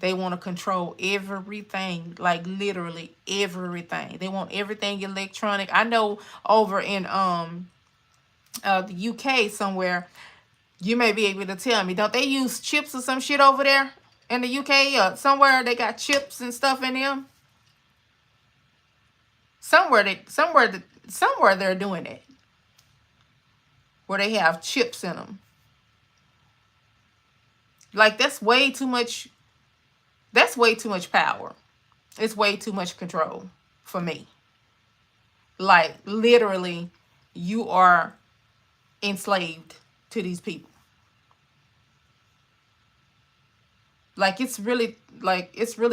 they want to control everything, like literally everything. They want everything electronic. I know over in the UK somewhere, you may be able to tell me, don't they use chips or some shit over there in the UK or somewhere? They got chips and stuff in them. Somewhere they're doing it, where they have chips in them. Like, that's way too much. That's way too much power. It's way too much control for me. Like, literally, you are enslaved to these people. Like, it's really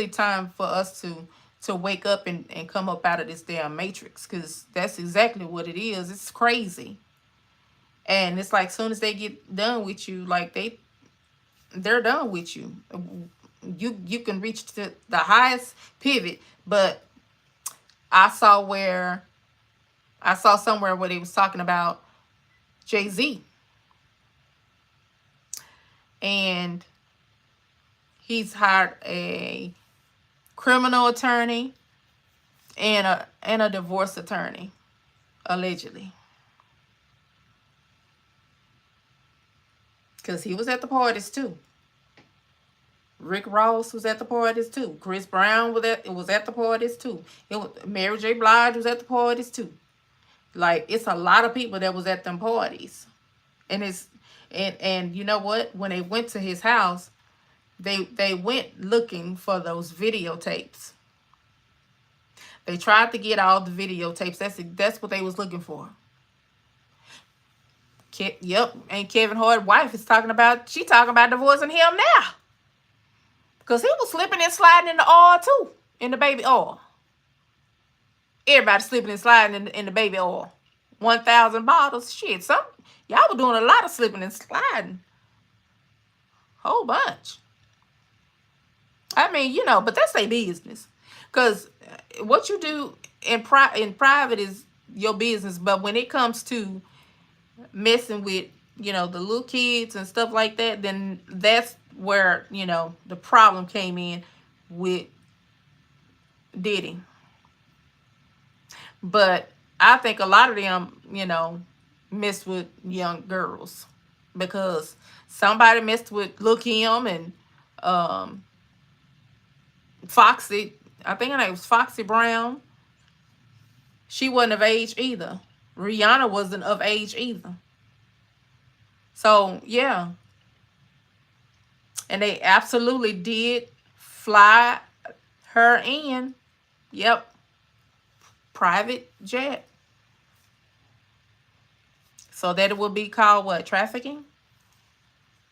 time for us to wake up and come up out of this damn matrix, because that's exactly what it is. It's crazy. And it's like, soon as they get done with you, like they're done with you. You can reach to the highest pivot, but I saw somewhere where they was talking about Jay-Z, and he's hired a criminal attorney and a divorce attorney, allegedly, because he was at the parties too. Rick Ross was at the parties too. Chris Brown was at the parties too. Mary J. Blige was at the parties too. Like, it's a lot of people that was at them parties. And you know what? When they went to his house, they went looking for those videotapes. They tried to get all the videotapes. That's what they was looking for. Yep, and Kevin Hart's wife is talking about divorcing him now. Because he was slipping and sliding in the oil too. In the baby oil. Everybody slipping and sliding in the baby oil. 1,000 bottles. Shit, y'all were doing a lot of slipping and sliding. Whole bunch. I mean, you know, but that's their business. Because what you do in private is your business. But when it comes to messing with, you know, the little kids and stuff like that, then that's where, you know, the problem came in with Diddy. But I think a lot of them, you know, messed with young girls, because somebody messed with Lil' Kim and Foxy. I think her name was Foxy Brown. She wasn't of age either. Rihanna wasn't of age either. So, yeah. And they absolutely did fly her in. Yep. Private jet. So that it would be called what? Trafficking?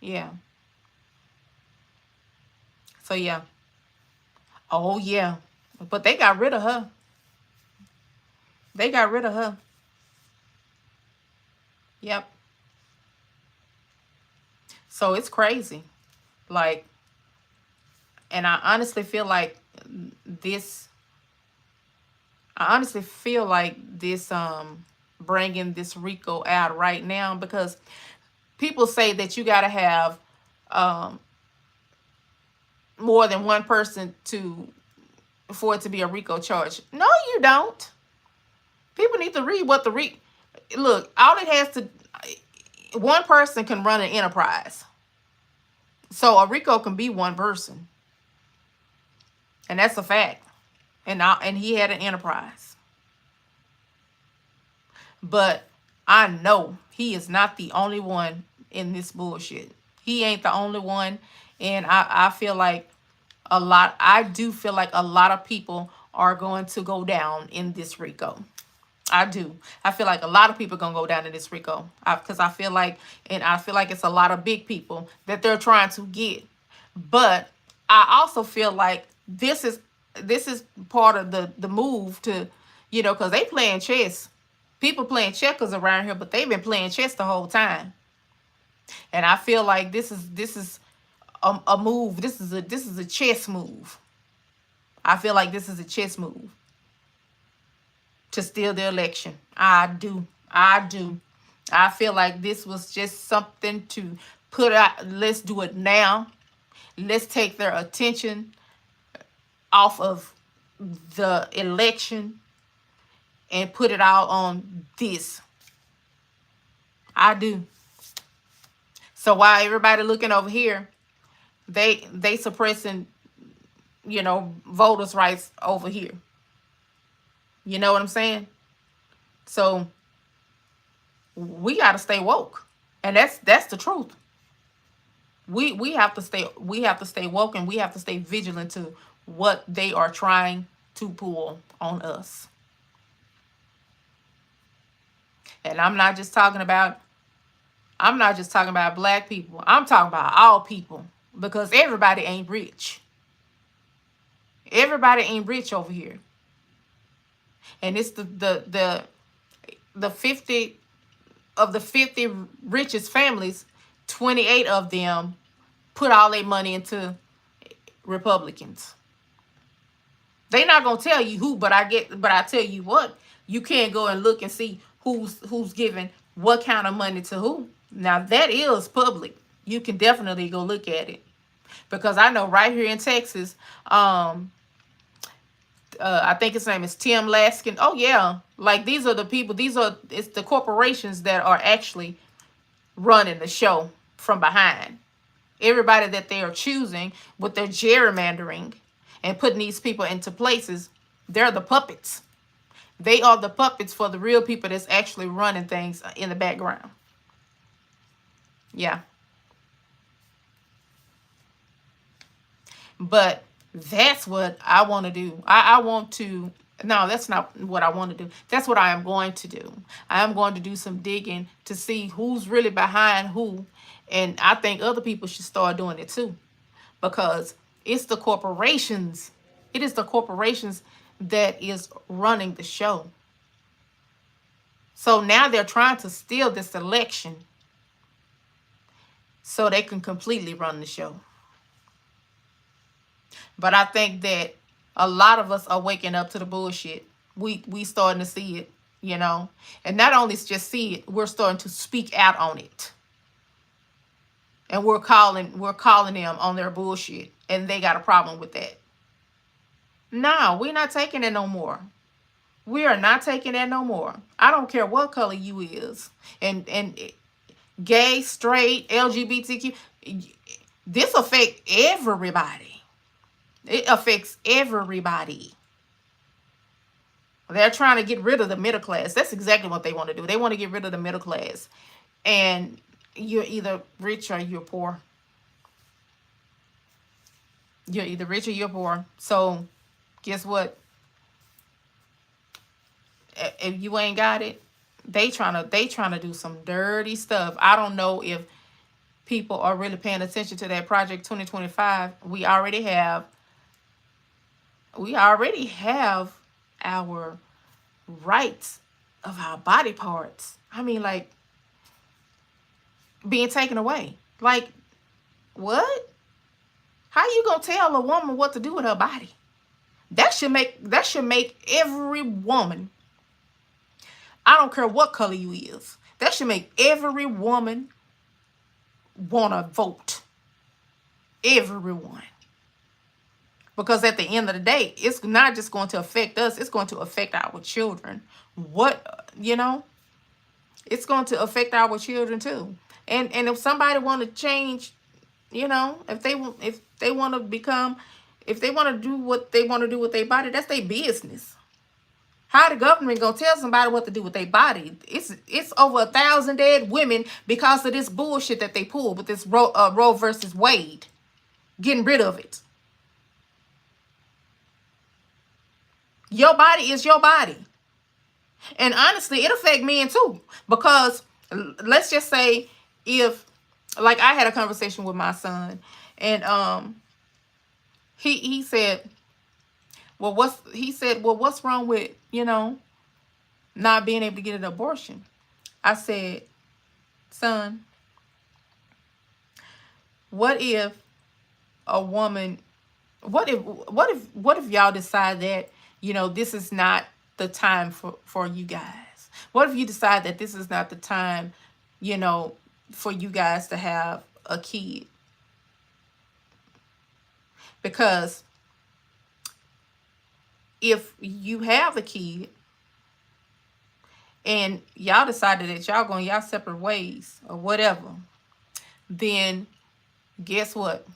Yeah. So, yeah. Oh, yeah. But they got rid of her. They got rid of her. Yep. So it's crazy. Like, and I honestly feel like this bringing this RICO out right now, because people say that you got to have more than one person for it to be a RICO charge. No, you don't. People need to read what look, all it has to, one person can run an enterprise. So a RICO can be one person. And that's a fact. And he had an enterprise. But I know he is not the only one in this bullshit. He ain't the only one. And I feel like I do feel like a lot of people are going to go down in this RICO. I do. I feel like a lot of people are going to go down in this RICO. Because I feel like it's a lot of big people that they're trying to get. But I also feel like this is part of the move to, because they playing chess. People playing checkers around here, but they've been playing chess the whole time. And I feel like this is a move. This is a chess move. I feel like this is a chess move to steal the election. I do. I feel like this was just something to put out. Let's do it now. Let's take their attention off of the election and put it all on this. I do. So while everybody looking over here, they suppressing, voters' rights over here. You know what I'm saying? So we gotta stay woke. And that's the truth. We have to stay woke, and we have to stay vigilant to what they are trying to pull on us. And I'm not just talking about black people. I'm talking about all people, because everybody ain't rich. Everybody ain't rich over here. And it's the 50 of the 50 richest families, 28 of them put all their money into Republicans. They not gonna tell you who, but I tell you what, you can go and look and see who's giving what kind of money to who. Now that is public. You can definitely go look at it, because I know right here in Texas, I think his name is Tim Laskin. Oh yeah, like these are the people. It's the corporations that are actually running the show from behind. Everybody that they are choosing with their gerrymandering and putting these people into places, they're the puppets. They are the puppets for the real people that's actually running things in the background. Yeah. But that's what I want to do. No, that's not what I want to do. That's what I am going to do. I am going to do some digging to see who's really behind who. And I think other people should start doing it too. Because it's the corporations. It is the corporations that is running the show. So now they're trying to steal this election so they can completely run the show. But I think that a lot of us are waking up to the bullshit. We starting to see it, And not only just see it, we're starting to speak out on it. And we're calling them on their bullshit. And they got a problem with that. No, we're not taking it no more. We are not taking that no more. I don't care what color you is. And gay, straight, LGBTQ. This affects everybody. It affects everybody. They're trying to get rid of the middle class. That's exactly what they want to do. They want to get rid of the middle class. And you're either rich or you're poor. You're either rich or you're poor. So guess what? If you ain't got it, they trying to do some dirty stuff. I don't know if people are really paying attention to that Project 2025. We already have our rights of our body parts. I mean, like, being taken away. Like, what? How you gonna tell a woman what to do with her body? That should make every woman, I don't care what color you is, that should make every woman wanna vote. Everyone. Because at the end of the day, it's not just going to affect us, it's going to affect our children. It's going to affect our children too. And if somebody want to change, you know, if they want to become, if they want to do what they want to do with their body, that's their business. How the government gonna tell somebody what to do with their body? It's over 1,000 dead women because of this bullshit that they pulled with this Roe versus Wade, getting rid of it. Your body is your body. And honestly, it affects men too. Because let's just say if, like, I had a conversation with my son, and he said, well, what's wrong with, you know, not being able to get an abortion? I said, son, what if a woman, what if y'all decide that, you know, this is not the time for you guys? What if you decide that this is not the time, you know, for you guys to have a kid? Because if you have a kid and y'all decided that y'all going y'all separate ways or whatever, then guess what?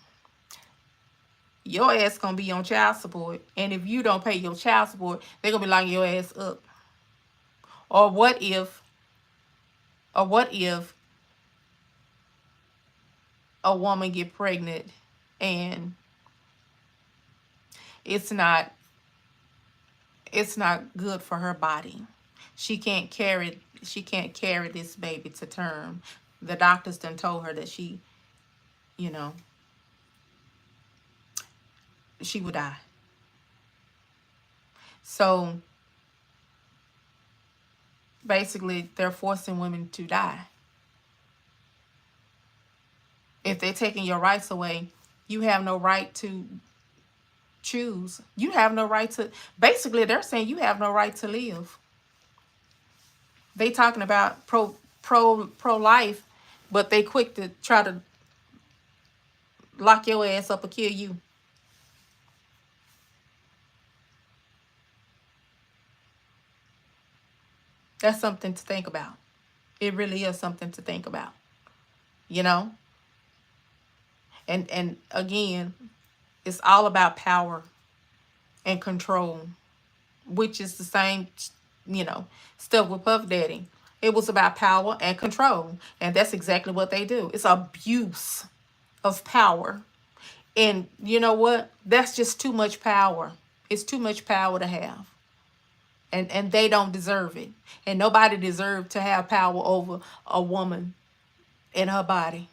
Your ass gonna be on child support. And if you don't pay your child support, they're gonna be locking your ass up. Or what if a woman get pregnant and it's not good for her body? She can't carry this baby to term. The doctors done told her that she, you know, she would die. So basically they're forcing women to die. If they're taking your rights away, you have no right to choose. You have no right to, basically they're saying you have no right to live. They talking about pro-life, but they quick to try to lock your ass up or kill you. That's something to think about. It really is something to think about. You know? And again, it's all about power and control, which is the same, you know, stuff with Puff Daddy. It was about power and control. And that's exactly what they do. It's abuse of power. And you know what? That's just too much power. It's too much power to have. And they don't deserve it. And nobody deserves to have power over a woman in her body.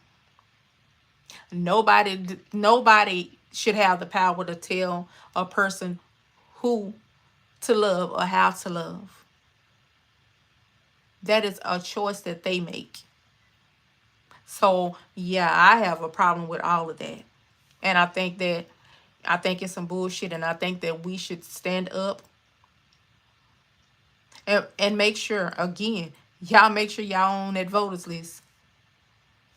Nobody should have the power to tell a person who to love or how to love. That is a choice that they make. So, yeah, I have a problem with all of that. And I think it's some bullshit, and I think that we should stand up and make sure, again, y'all make sure y'all on that voters list.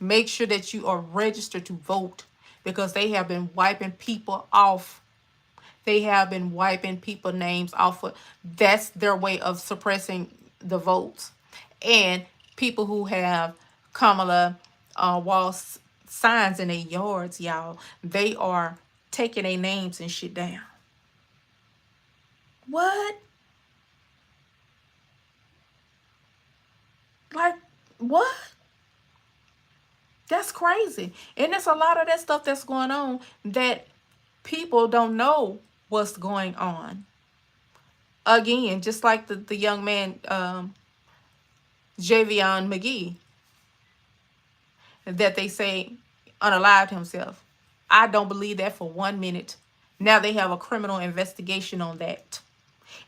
Make sure that you are registered to vote, because they have been wiping people off. They have been wiping people names off. That's their way of suppressing the votes. And people who have Kamala wall signs in their yards, y'all, they are taking their names and shit down. What? Like, what? That's crazy. And there's a lot of that stuff that's going on that people don't know what's going on. Again, just like the young man, Javion McGee, that they say unalived himself. I don't believe that for 1 minute. Now they have a criminal investigation on that.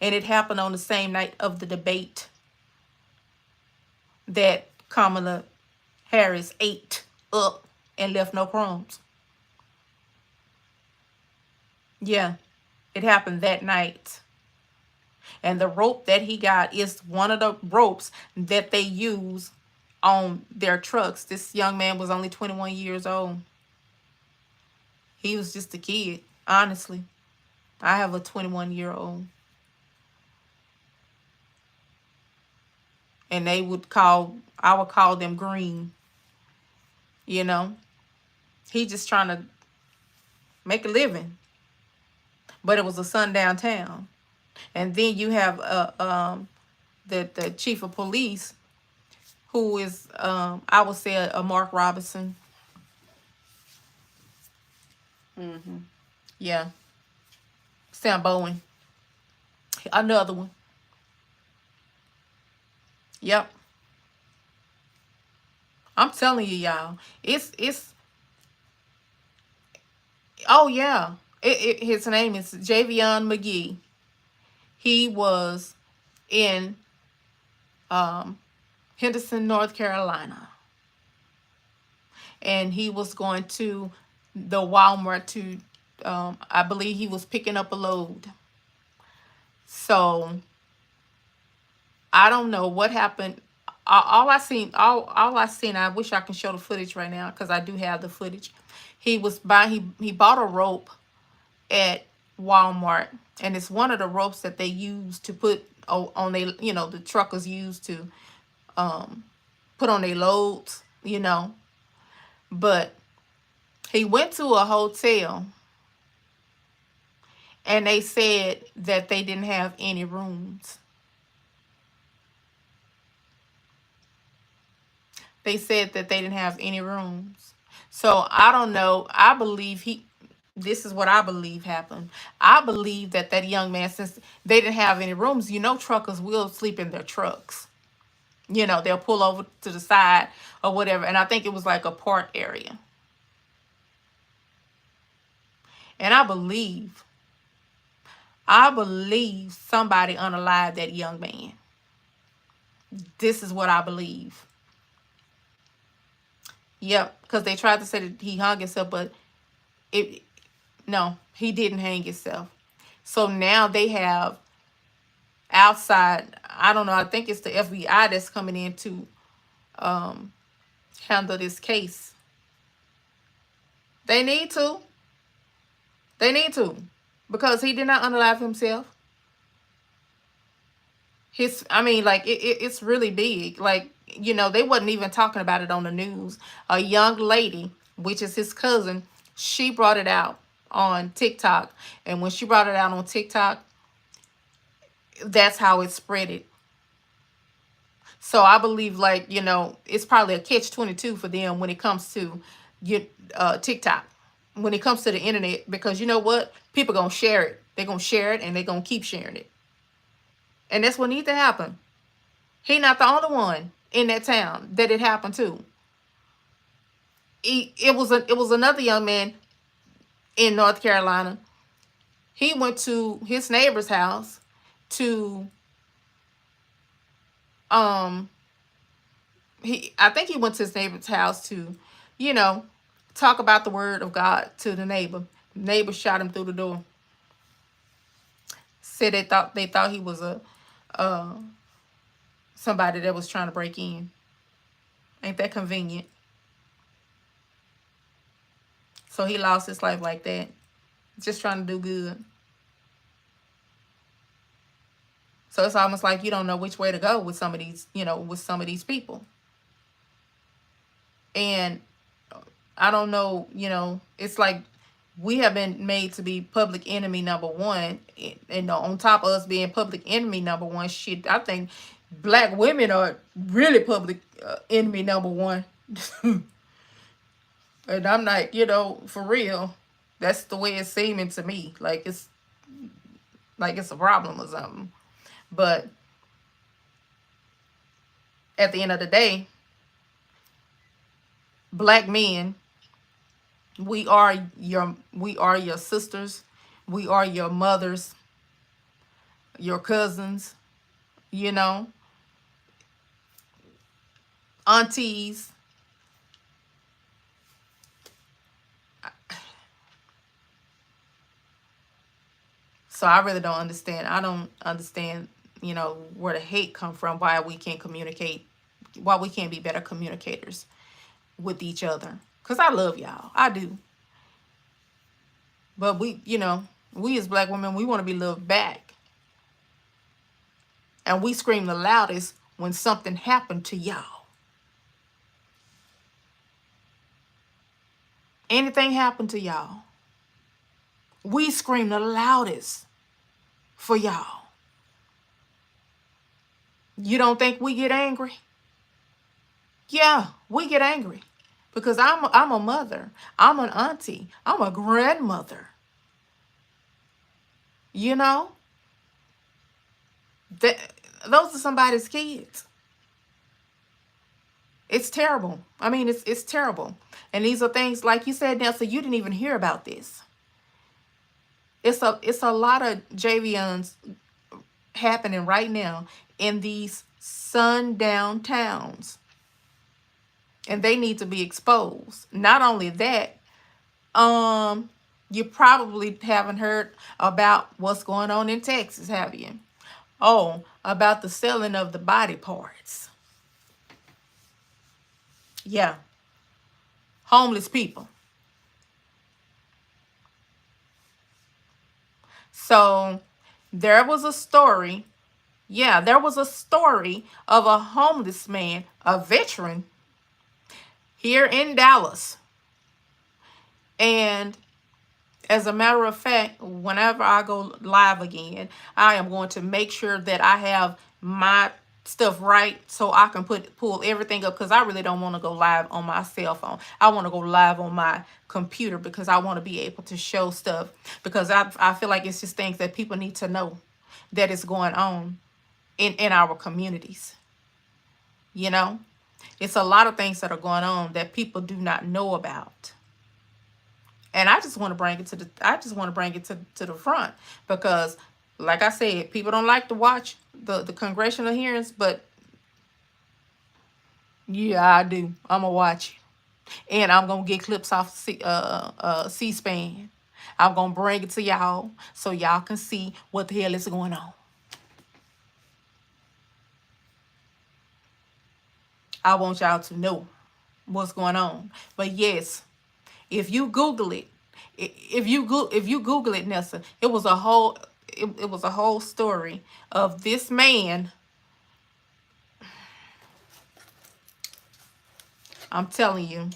And it happened on the same night of the debate that Kamala Harris ate up and left no crumbs. Yeah, it happened that night. And the rope that he got is one of the ropes that they use on their trucks. This young man was only 21 years old. He was just a kid, honestly. I have a 21-year-old. and I would call them green. You know, he just trying to make a living. But it was a sundown town. And then you have the chief of police, who is I would say a Mark Robinson. Yeah, Sam Bowen, another one. Yep, I'm telling you, y'all, it's oh yeah, his name is Javion McGee. He was in Henderson, North Carolina, and he was going to the Walmart to I believe he was picking up a load. So I don't know what happened. All I seen, I wish I can show the footage right now because I do have the footage. He was he bought a rope at Walmart, and it's one of the ropes that they use to put on they, the truckers use to put on their loads, But he went to a hotel, and they said that they didn't have any rooms. They said that they didn't have any rooms. So I don't know. I believe this is what I believe happened. I believe that young man, since they didn't have any rooms, truckers will sleep in their trucks. They'll pull over to the side or whatever. And I think it was like a park area. And I believe somebody unalived that young man. This is what I believe. Yep, because they tried to say that he hung himself, but no, he didn't hang himself. So now they have outside, I don't know, I think it's the FBI that's coming in to handle this case. They need to. Because he did not unalive himself. It's really big. They wasn't even talking about it on the news. A young lady, which is his cousin, she brought it out on TikTok. And when she brought it out on TikTok, that's how it spread it. So I believe, it's probably a catch-22 for them when it comes to TikTok. When it comes to the internet, because you know what? People going to share it. They're going to share it, and they're going to keep sharing it. And that's what needs to happen. He not the only one in that town that it happened to. It was another young man in North Carolina. He went to his neighbor's house to I think he went to his neighbor's house to, talk about the word of God to the neighbor. Neighbor shot him through the door. Said they thought he was somebody that was trying to break in. Ain't that convenient? So he lost his life like that. Just trying to do good. So it's almost like you don't know which way to go with some of these people. And I don't know, it's like we have been made to be public enemy number one. And on top of us being public enemy number one, shit, I think black women are really public enemy number one. And I'm like, for real, that's the way it's seeming to me. Like it's a problem or something. But at the end of the day, black men, we are your sisters, we are your mothers, your cousins, aunties. So I really don't understand. I don't understand, where the hate come from, why we can't communicate, why we can't be better communicators with each other. Because I love y'all. I do. But we as black women, we want to be loved back. And we scream the loudest when something happened to y'all. Anything happened to y'all, we scream the loudest for y'all. You don't think we get angry? Yeah, we get angry because I'm a mother. I'm an auntie. I'm a grandmother. You know, that those are somebody's kids. It's terrible. I mean, it's terrible. And these are things like you said, Nelson. You didn't even hear about this. It's a lot of JVNs happening right now in these sundown towns, and they need to be exposed. Not only that, you probably haven't heard about what's going on in Texas, have you? Oh, about the selling of the body parts. Yeah, homeless people. So there was a story. Yeah, there was a story of a homeless man, a veteran, here in Dallas. And as a matter of fact, whenever I go live again, I am going to make sure that I have my stuff right so I can pull everything up, because I really don't want to go live on my cell phone. I want to go live on my computer because I want to be able to show stuff, because I feel like it's just things that people need to know that is going on in our communities. You know, it's a lot of things that are going on that people do not know about. And I just want to bring it to the front, because like I said, people don't like to watch the congressional hearings, but yeah, I do. I'm gonna watch it, and I'm gonna get clips off C-SPAN. I'm gonna bring it to y'all so y'all can see what the hell is going on. I want y'all to know what's going on. But yes, if you Google it, if you Google it, Nessa, it was a whole story of this man. I'm telling you,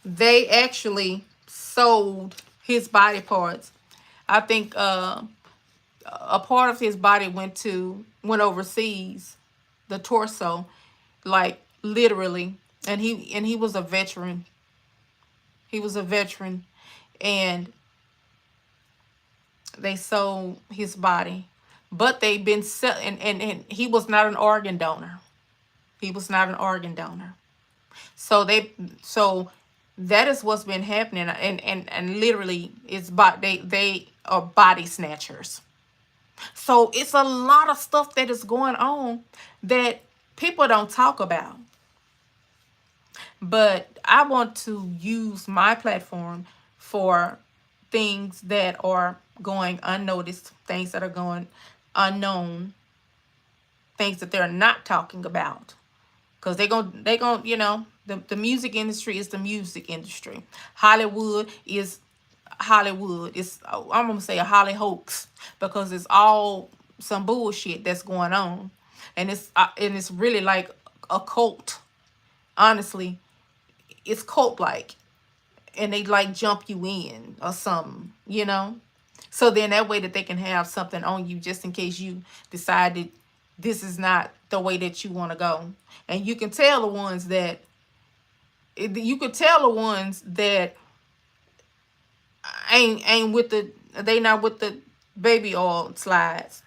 they actually sold his body parts. I think a part of his body went overseas, the torso, like literally, and he was a veteran. He was a veteran, and they sold his body, but they've been and he was not an organ donor. He was not an organ donor. So that is what's been happening, and literally they are body snatchers. So it's a lot of stuff that is going on that people don't talk about. But I want to use my platform for things that are going unnoticed, things that are going unknown, things that they're not talking about. Because they're going, you know, the music industry is the music industry. Hollywood is Hollywood. It's, I'm going to say, a Holly hoax, because it's all some bullshit that's going on. And it's really like a cult. Honestly, it's cult-like. And they like jump you in or something, you know? So then that way that they can have something on you just in case you decided this is not the way that you want to go. And you can tell the ones that ain't with they not with the baby oil slides.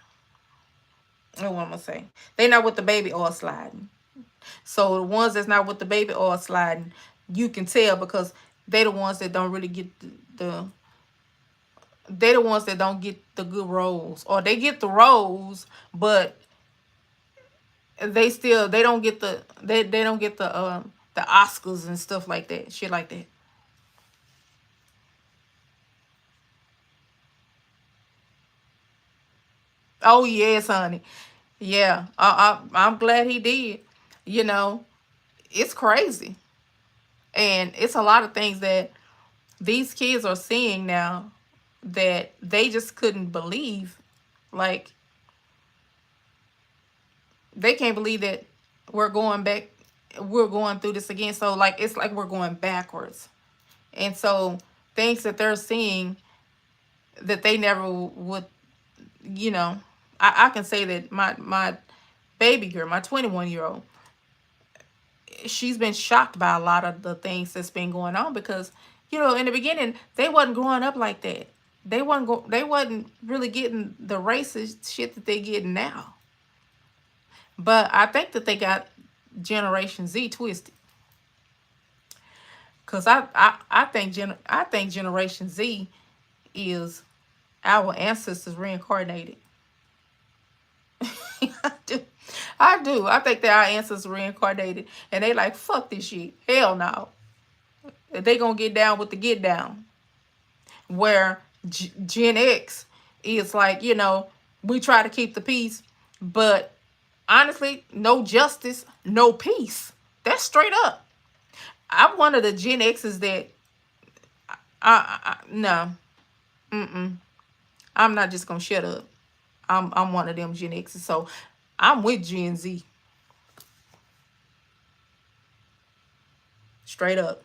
That's what I'm gonna say. They not with the baby oil sliding. So the ones that's not with the baby oil sliding, you can tell, because they the ones that don't really get they the ones that don't get the good roles, or they get the roles, but they don't get the the Oscars and stuff like that, shit like that. Oh yes, honey. Yeah, I'm glad he did. You know, it's crazy, and it's a lot of things that these kids are seeing now that they just couldn't believe. Like, they can't believe that we're going back, we're going through this again. So like it's like we're going backwards. And so things that they're seeing that they never would, you know, I can say that my baby girl, my 21-year-old, she's been shocked by a lot of the things that's been going on because, you know, in the beginning they wasn't growing up like that. They wasn't really getting the racist shit that they getting now. But I think that they got Generation Z twisted. Cause I think Generation Z is our ancestors reincarnated. I do. I do. I think that our ancestors reincarnated and they like, fuck this shit. Hell no. They gonna get down with the get down. Where Gen X is like, you know, we try to keep the peace, but honestly, no justice, no peace. That's straight up. I'm one of the Gen X's that no. I'm not just gonna shut up. I'm one of them Gen X's. So I'm with Gen Z. Straight up.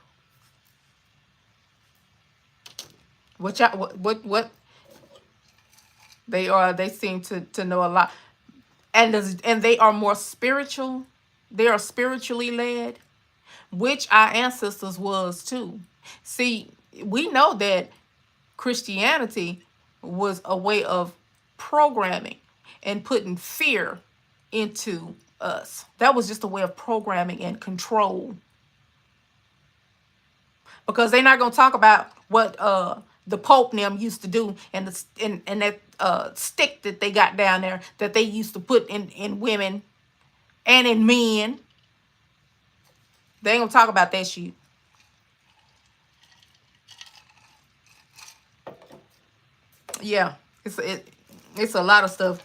What y'all what they seem to know a lot. And they are more spiritual. They are spiritually led, which our ancestors was too. See, we know that Christianity was a way of programming and putting fear into us. That was just a way of programming and control. Because they're not going to talk about what the Pope and them used to do and that stick that they got down there that they used to put in women and in men. They ain't going to talk about that shit. Yeah, it's a lot of stuff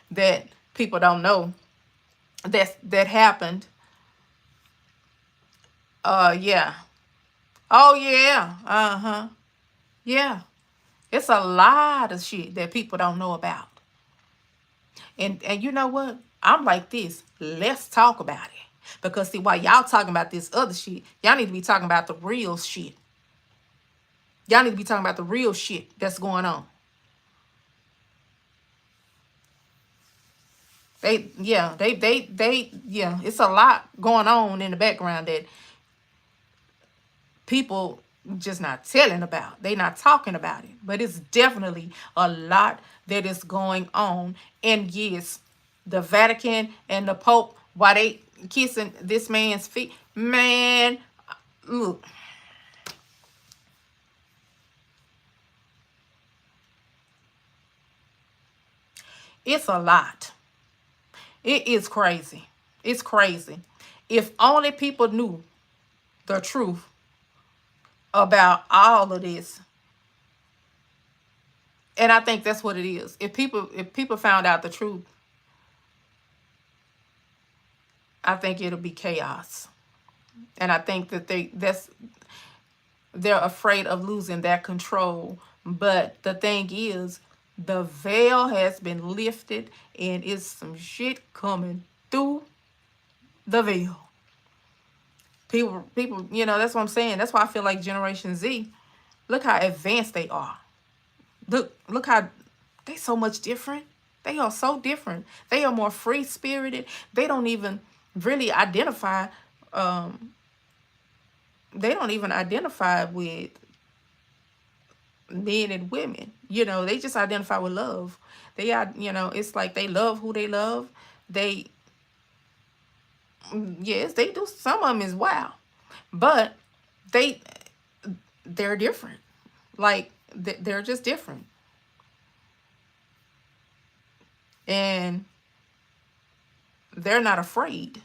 that people don't know that happened. Yeah. Oh yeah. Uh-huh. Yeah. It's a lot of shit that people don't know about. And you know what? I'm like this. Let's talk about it. Because see, while y'all talking about this other shit, y'all need to be talking about the real shit. Y'all need to be talking about the real shit that's going on. Yeah, it's a lot going on in the background that people just not telling about. They not talking about it. But it's definitely a lot that is going on. And yes, the Vatican and the Pope, while they kissing this man's feet, man, look. It's a lot. It is crazy. It's crazy. If only people knew the truth about all of this. And I think that's what it is. If people found out the truth, I think it'll be chaos. And I think that they're afraid of losing that control. But the thing is, the veil has been lifted and it's some shit coming through the veil. People, you know, that's what I'm saying. That's why I feel like Generation Z, look how advanced they are. Look how they so much different. They are so different. They are more free-spirited. They don't even really identify with men and women. You know, they just identify with love. They are, you know, it's like they love who they love. Yes, they do. Some of them is wild, but they're different. Like they're just different. And they're not afraid.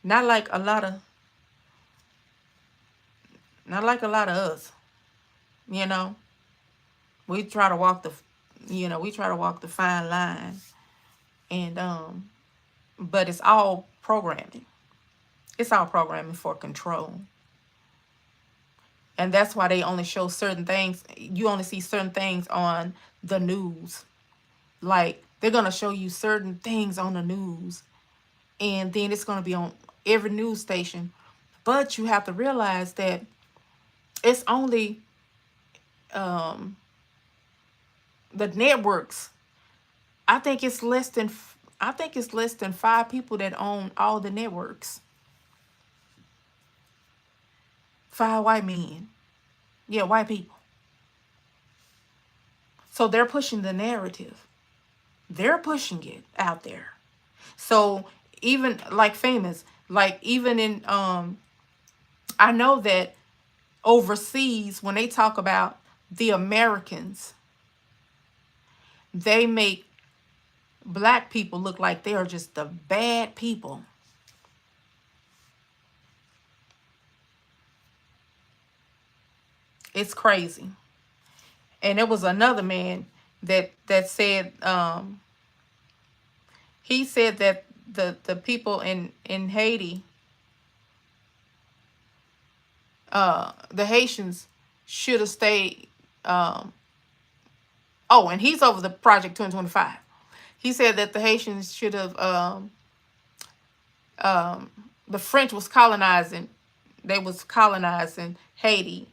Not like a lot of us. You know, we try to walk the fine line, and but it's all programming. It's all programming for control. And that's why they only show certain things. You only see certain things on the news. Like, they're going to show you certain things on the news and then it's going to be on every news station. But you have to realize that it's only the networks. I think it's less than 5 people that own all the networks. 5 white men. Yeah, white people. So they're pushing the narrative. They're pushing it out there. So even like Famous, like even in I know that overseas when they talk about the Americans, they make black people look like they are just the bad people. It's crazy. And there was another man that said he said that the people in Haiti, the Haitians should have stayed. Oh, and he's over the Project 2025. He said that the Haitians should have. The French was colonizing. They was colonizing Haiti,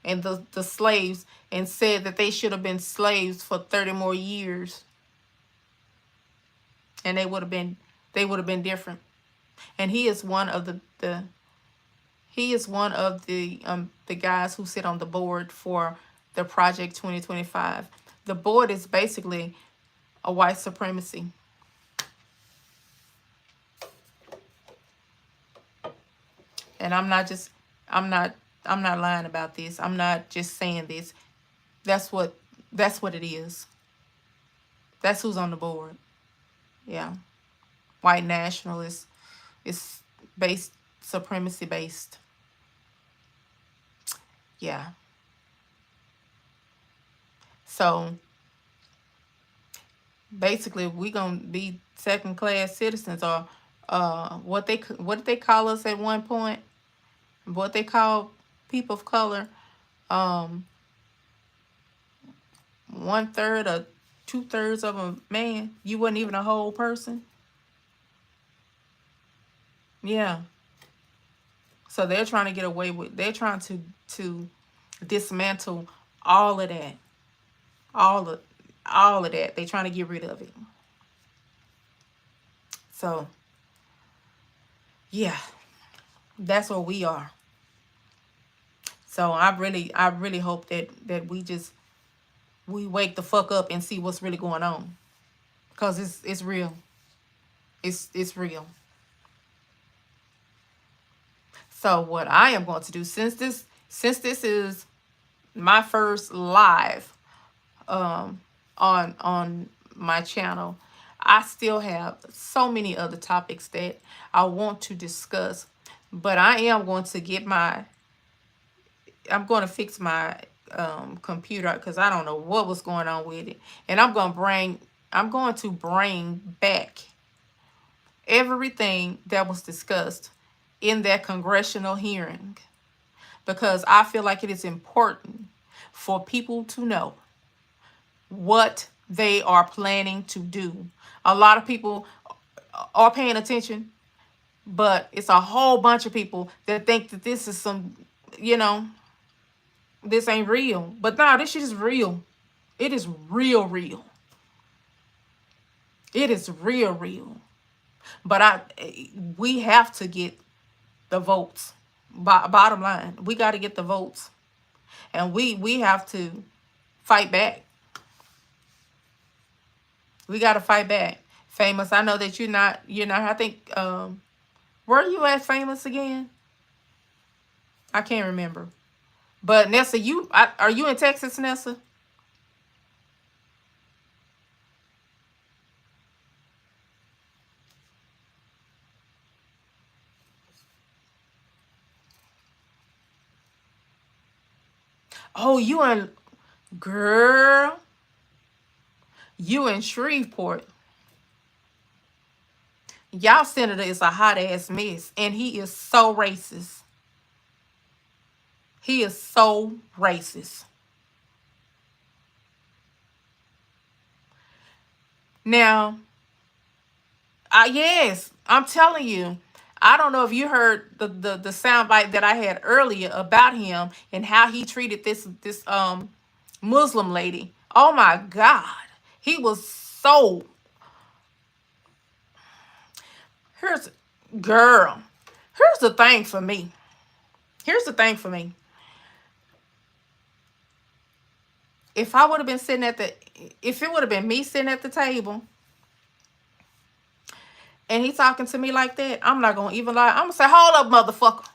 and the slaves, and said that they should have been slaves for 30 more years, and they would have been different. And he is one of the guys who sit on the board for the Project 2025. The board is basically a white supremacy. And I'm not lying about this. I'm not just saying this. That's what it is. That's who's on the board. Yeah. White nationalists. It's based supremacy based. Yeah. So basically we gonna be second class citizens, or what did they call us at one point? What they call people of color, 1/3 or 2/3 of a man. You wasn't even a whole person. Yeah. So they're trying to get away with. They're trying to dismantle all of that. All of that. They're trying to get rid of it. So yeah, that's where we are. So I really hope that we wake the fuck up and see what's really going on, because it's real. It's real. So what I am going to do, since this is my first live on my channel, I still have so many other topics that I want to discuss, but I am going to I'm going to fix my computer, because I don't know what was going on with it, and I'm going to bring back everything that was discussed in that congressional hearing, because I feel like it is important for people to know what they are planning to do. A lot of people are paying attention, but it's a whole bunch of people that think that this is some, this ain't real. But no, this shit is real. It is real. It is real. But we have to get the votes. Bottom line, we got to get the votes, and we have to fight back. We got to fight back. Famous, I know that you're not. I think where are you at, Famous, again? I can't remember. But Nessa, are you in Texas, Nessa? Oh, girl, you in Shreveport. Y'all senator is a hot ass mess, and he is so racist. He is so racist. Now, Yes, I'm telling you. I don't know if you heard the sound bite that I had earlier about him and how he treated this Muslim lady. Oh my God. He was so here's girl. Here's the thing for me. Here's the thing for me. If I would have been sitting at the if it would have been me sitting at the table and he talking to me like that, I'm not gonna even lie. I'm gonna say, hold up, motherfucker.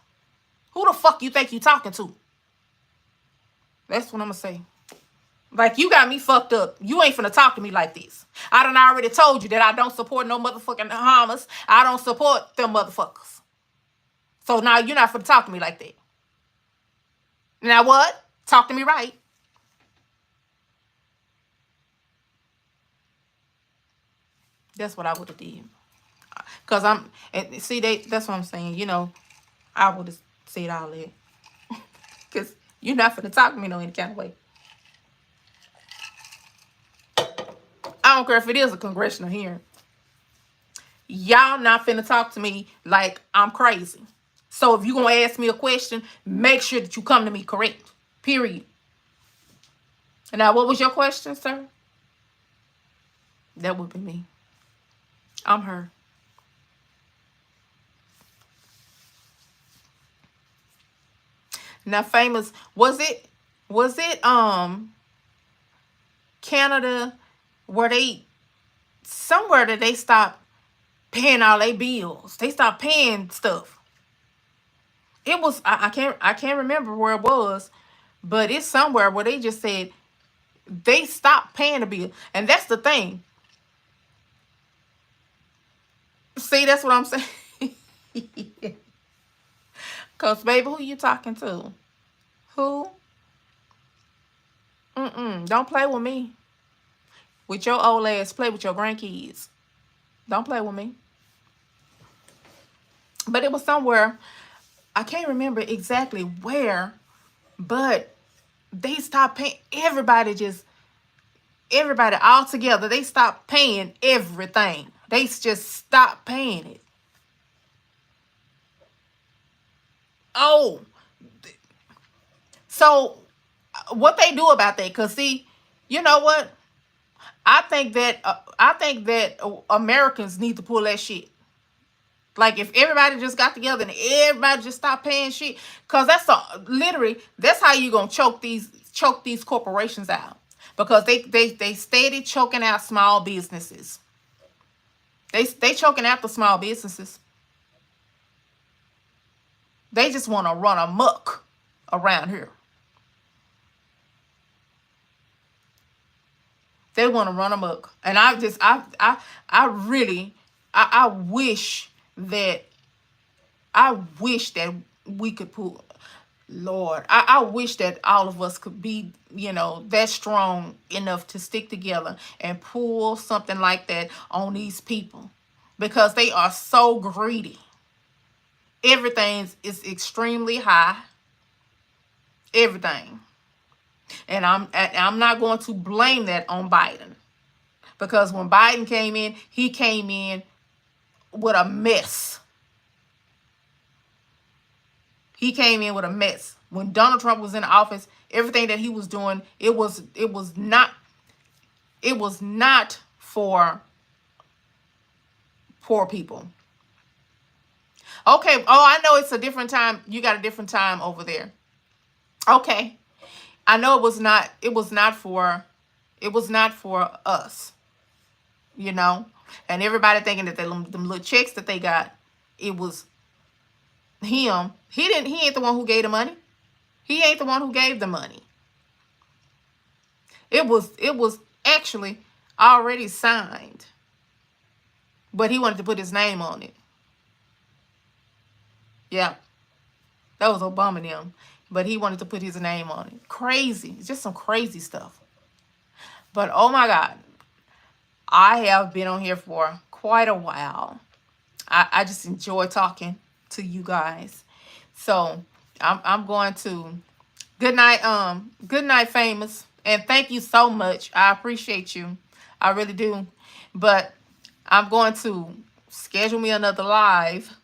Who the fuck you think you talking to? That's what I'm gonna say. Like, you got me fucked up. You ain't finna talk to me like this. I done already told you that I don't support no motherfucking Hamas. I don't support them motherfuckers. So now you're not finna talk to me like that. Now what? Talk to me right. That's what I would have did. Cause and see, that's what I'm saying. You know, I would have said all that. Cause you're not finna talk to me no any kind of way. I don't care if it is a congressional hearing. Y'all not finna talk to me like I'm crazy. So if you gonna ask me a question, make sure that you come to me correct. Period. And now, what was your question, sir? That would be me. I'm her. Now, famous, was it Canada where they somewhere that they stopped paying all their bills? They stopped paying stuff. It was I can't remember where it was, but it's somewhere where they just said they stopped paying the bill. And that's the thing. See, that's what I'm saying. Cause baby, who you talking to? Who? Don't play with me. With your old ass, play with your grandkids. Don't play with me. But it was somewhere, I can't remember exactly where, but they stopped paying. Everybody all together, they stopped paying everything. They just stopped paying it. Oh, so what they do about that? Cause see, you know what? I think that Americans need to pull that shit. Like, if everybody just got together and everybody just stopped paying shit, cause literally that's how you gonna choke these corporations out, because they steady choking out small businesses. They choking out the small businesses. They just want to run amok around here. They want to run amok, and I wish that we could pull. Lord, I wish that all of us could be, that strong enough to stick together and pull something like that on these people, because they are so greedy. Everything is extremely high. Everything. And I'm not going to blame that on Biden, because when Biden came in, he came in with a mess. He came in with a mess. When Donald Trump was in office, everything that he was doing, it was not for poor people. Okay. Oh, I know it's a different time. You got a different time over there. Okay. I know it was not for us, and everybody thinking that them little checks that they got, it was him. He ain't the one who gave the money. He ain't the one who gave the money. It was actually already signed, but he wanted to put his name on it. Yeah, that was Obama and them. But he wanted to put his name on it. Crazy. It's just some crazy stuff. But oh my God. I have been on here for quite a while. I just enjoy talking to you guys. So I'm going to good night, famous. And thank you so much. I appreciate you. I really do. But I'm going to schedule me another live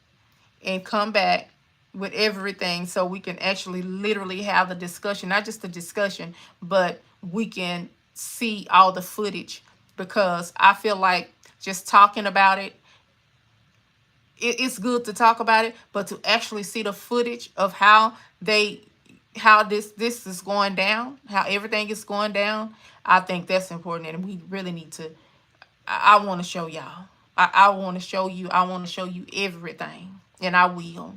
and come back with everything so we can actually literally have the discussion, not just the discussion, but we can see all the footage, because I feel like just talking about it, it's good to talk about it, but to actually see the footage of how this is going down, how everything is going down, I think that's important, and we really need to. I want to show y'all. I want to show you. I want to show you everything, and I will.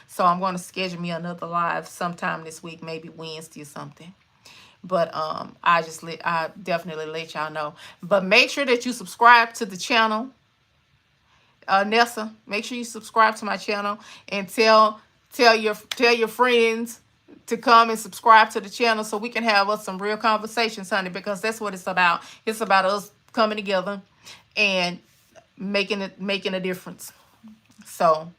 So I'm going to schedule me another live sometime this week, maybe Wednesday or something. But I definitely let y'all know. But make sure that you subscribe to the channel. Nessa, make sure you subscribe to my channel, and tell your friends to come and subscribe to the channel so we can have us some real conversations, honey, because that's what it's about. It's about us coming together and making a difference. So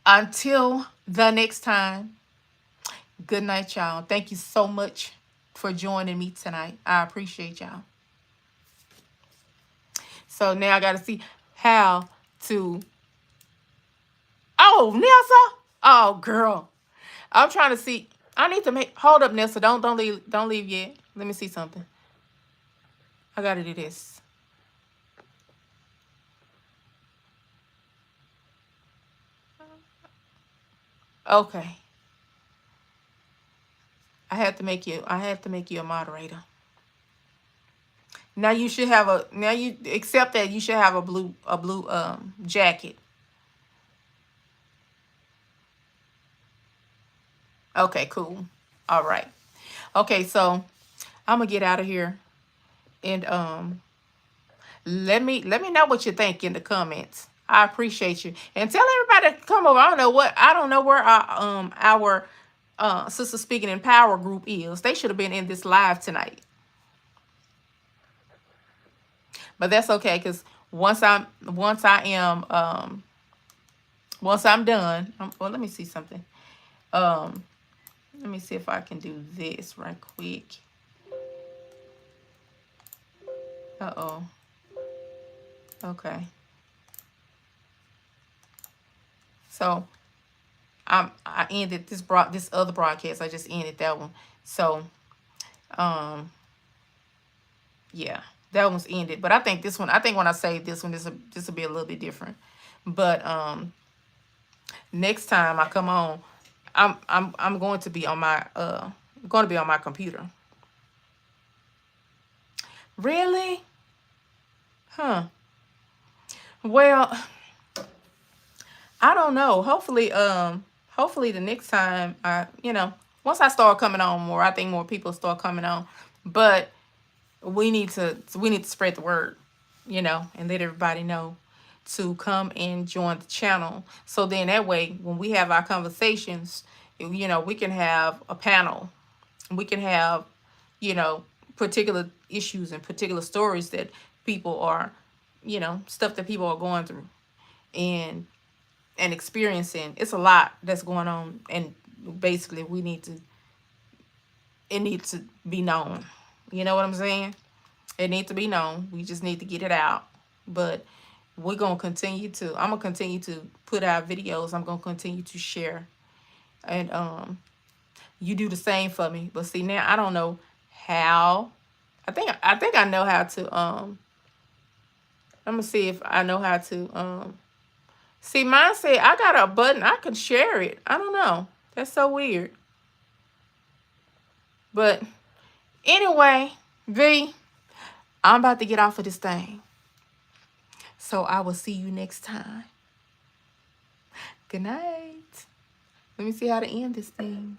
until the next time, good night, y'all. Thank you so much for joining me tonight. I appreciate y'all. So now I got to see how to. Oh, Nessa. Oh, girl. I'm trying to see. I need to make. Hold up, Nessa. Don't leave yet. Let me see something. I got to do this. Okay. I have to make you a moderator. Now you should have a, now you accept that you should have a blue jacket. Okay, cool. All right. Okay, so I'm gonna get out of here, and let me know what you think in the comments. I appreciate you, and tell everybody to come over. I don't know where our Sister Speaking in Power group is. They should have been in this live tonight, but that's okay, because once I'm done. Well, let me see something. Let me see if I can do this right quick. Uh-oh. Okay. So I ended this other broadcast. I just ended that one. So yeah, that one's ended. But I think this one, when I save this one, this will be a little bit different. But next time I come on, I'm going to be on my computer. Really? Huh. Well, I don't know. Hopefully the next time once I start coming on more, I think more people start coming on. But we need to spread the word, and let everybody know to come and join the channel. So then that way, when we have our conversations, we can have a panel. We can have, particular issues and particular stories that people are, stuff that people are going through and experiencing. It's a lot that's going on, and basically it needs to be known. You know what I'm saying? It needs to be known. We just need to get it out. But I'm gonna continue to put out videos. I'm gonna continue to share, and you do the same for me. But see, now I don't know how. I think I know how to I'm gonna see if I know how to see, mine say I got a button I can share it. I don't know. That's so weird. But anyway, V, I'm about to get off of this thing. So I will see you next time. Good night. Let me see how to end this thing.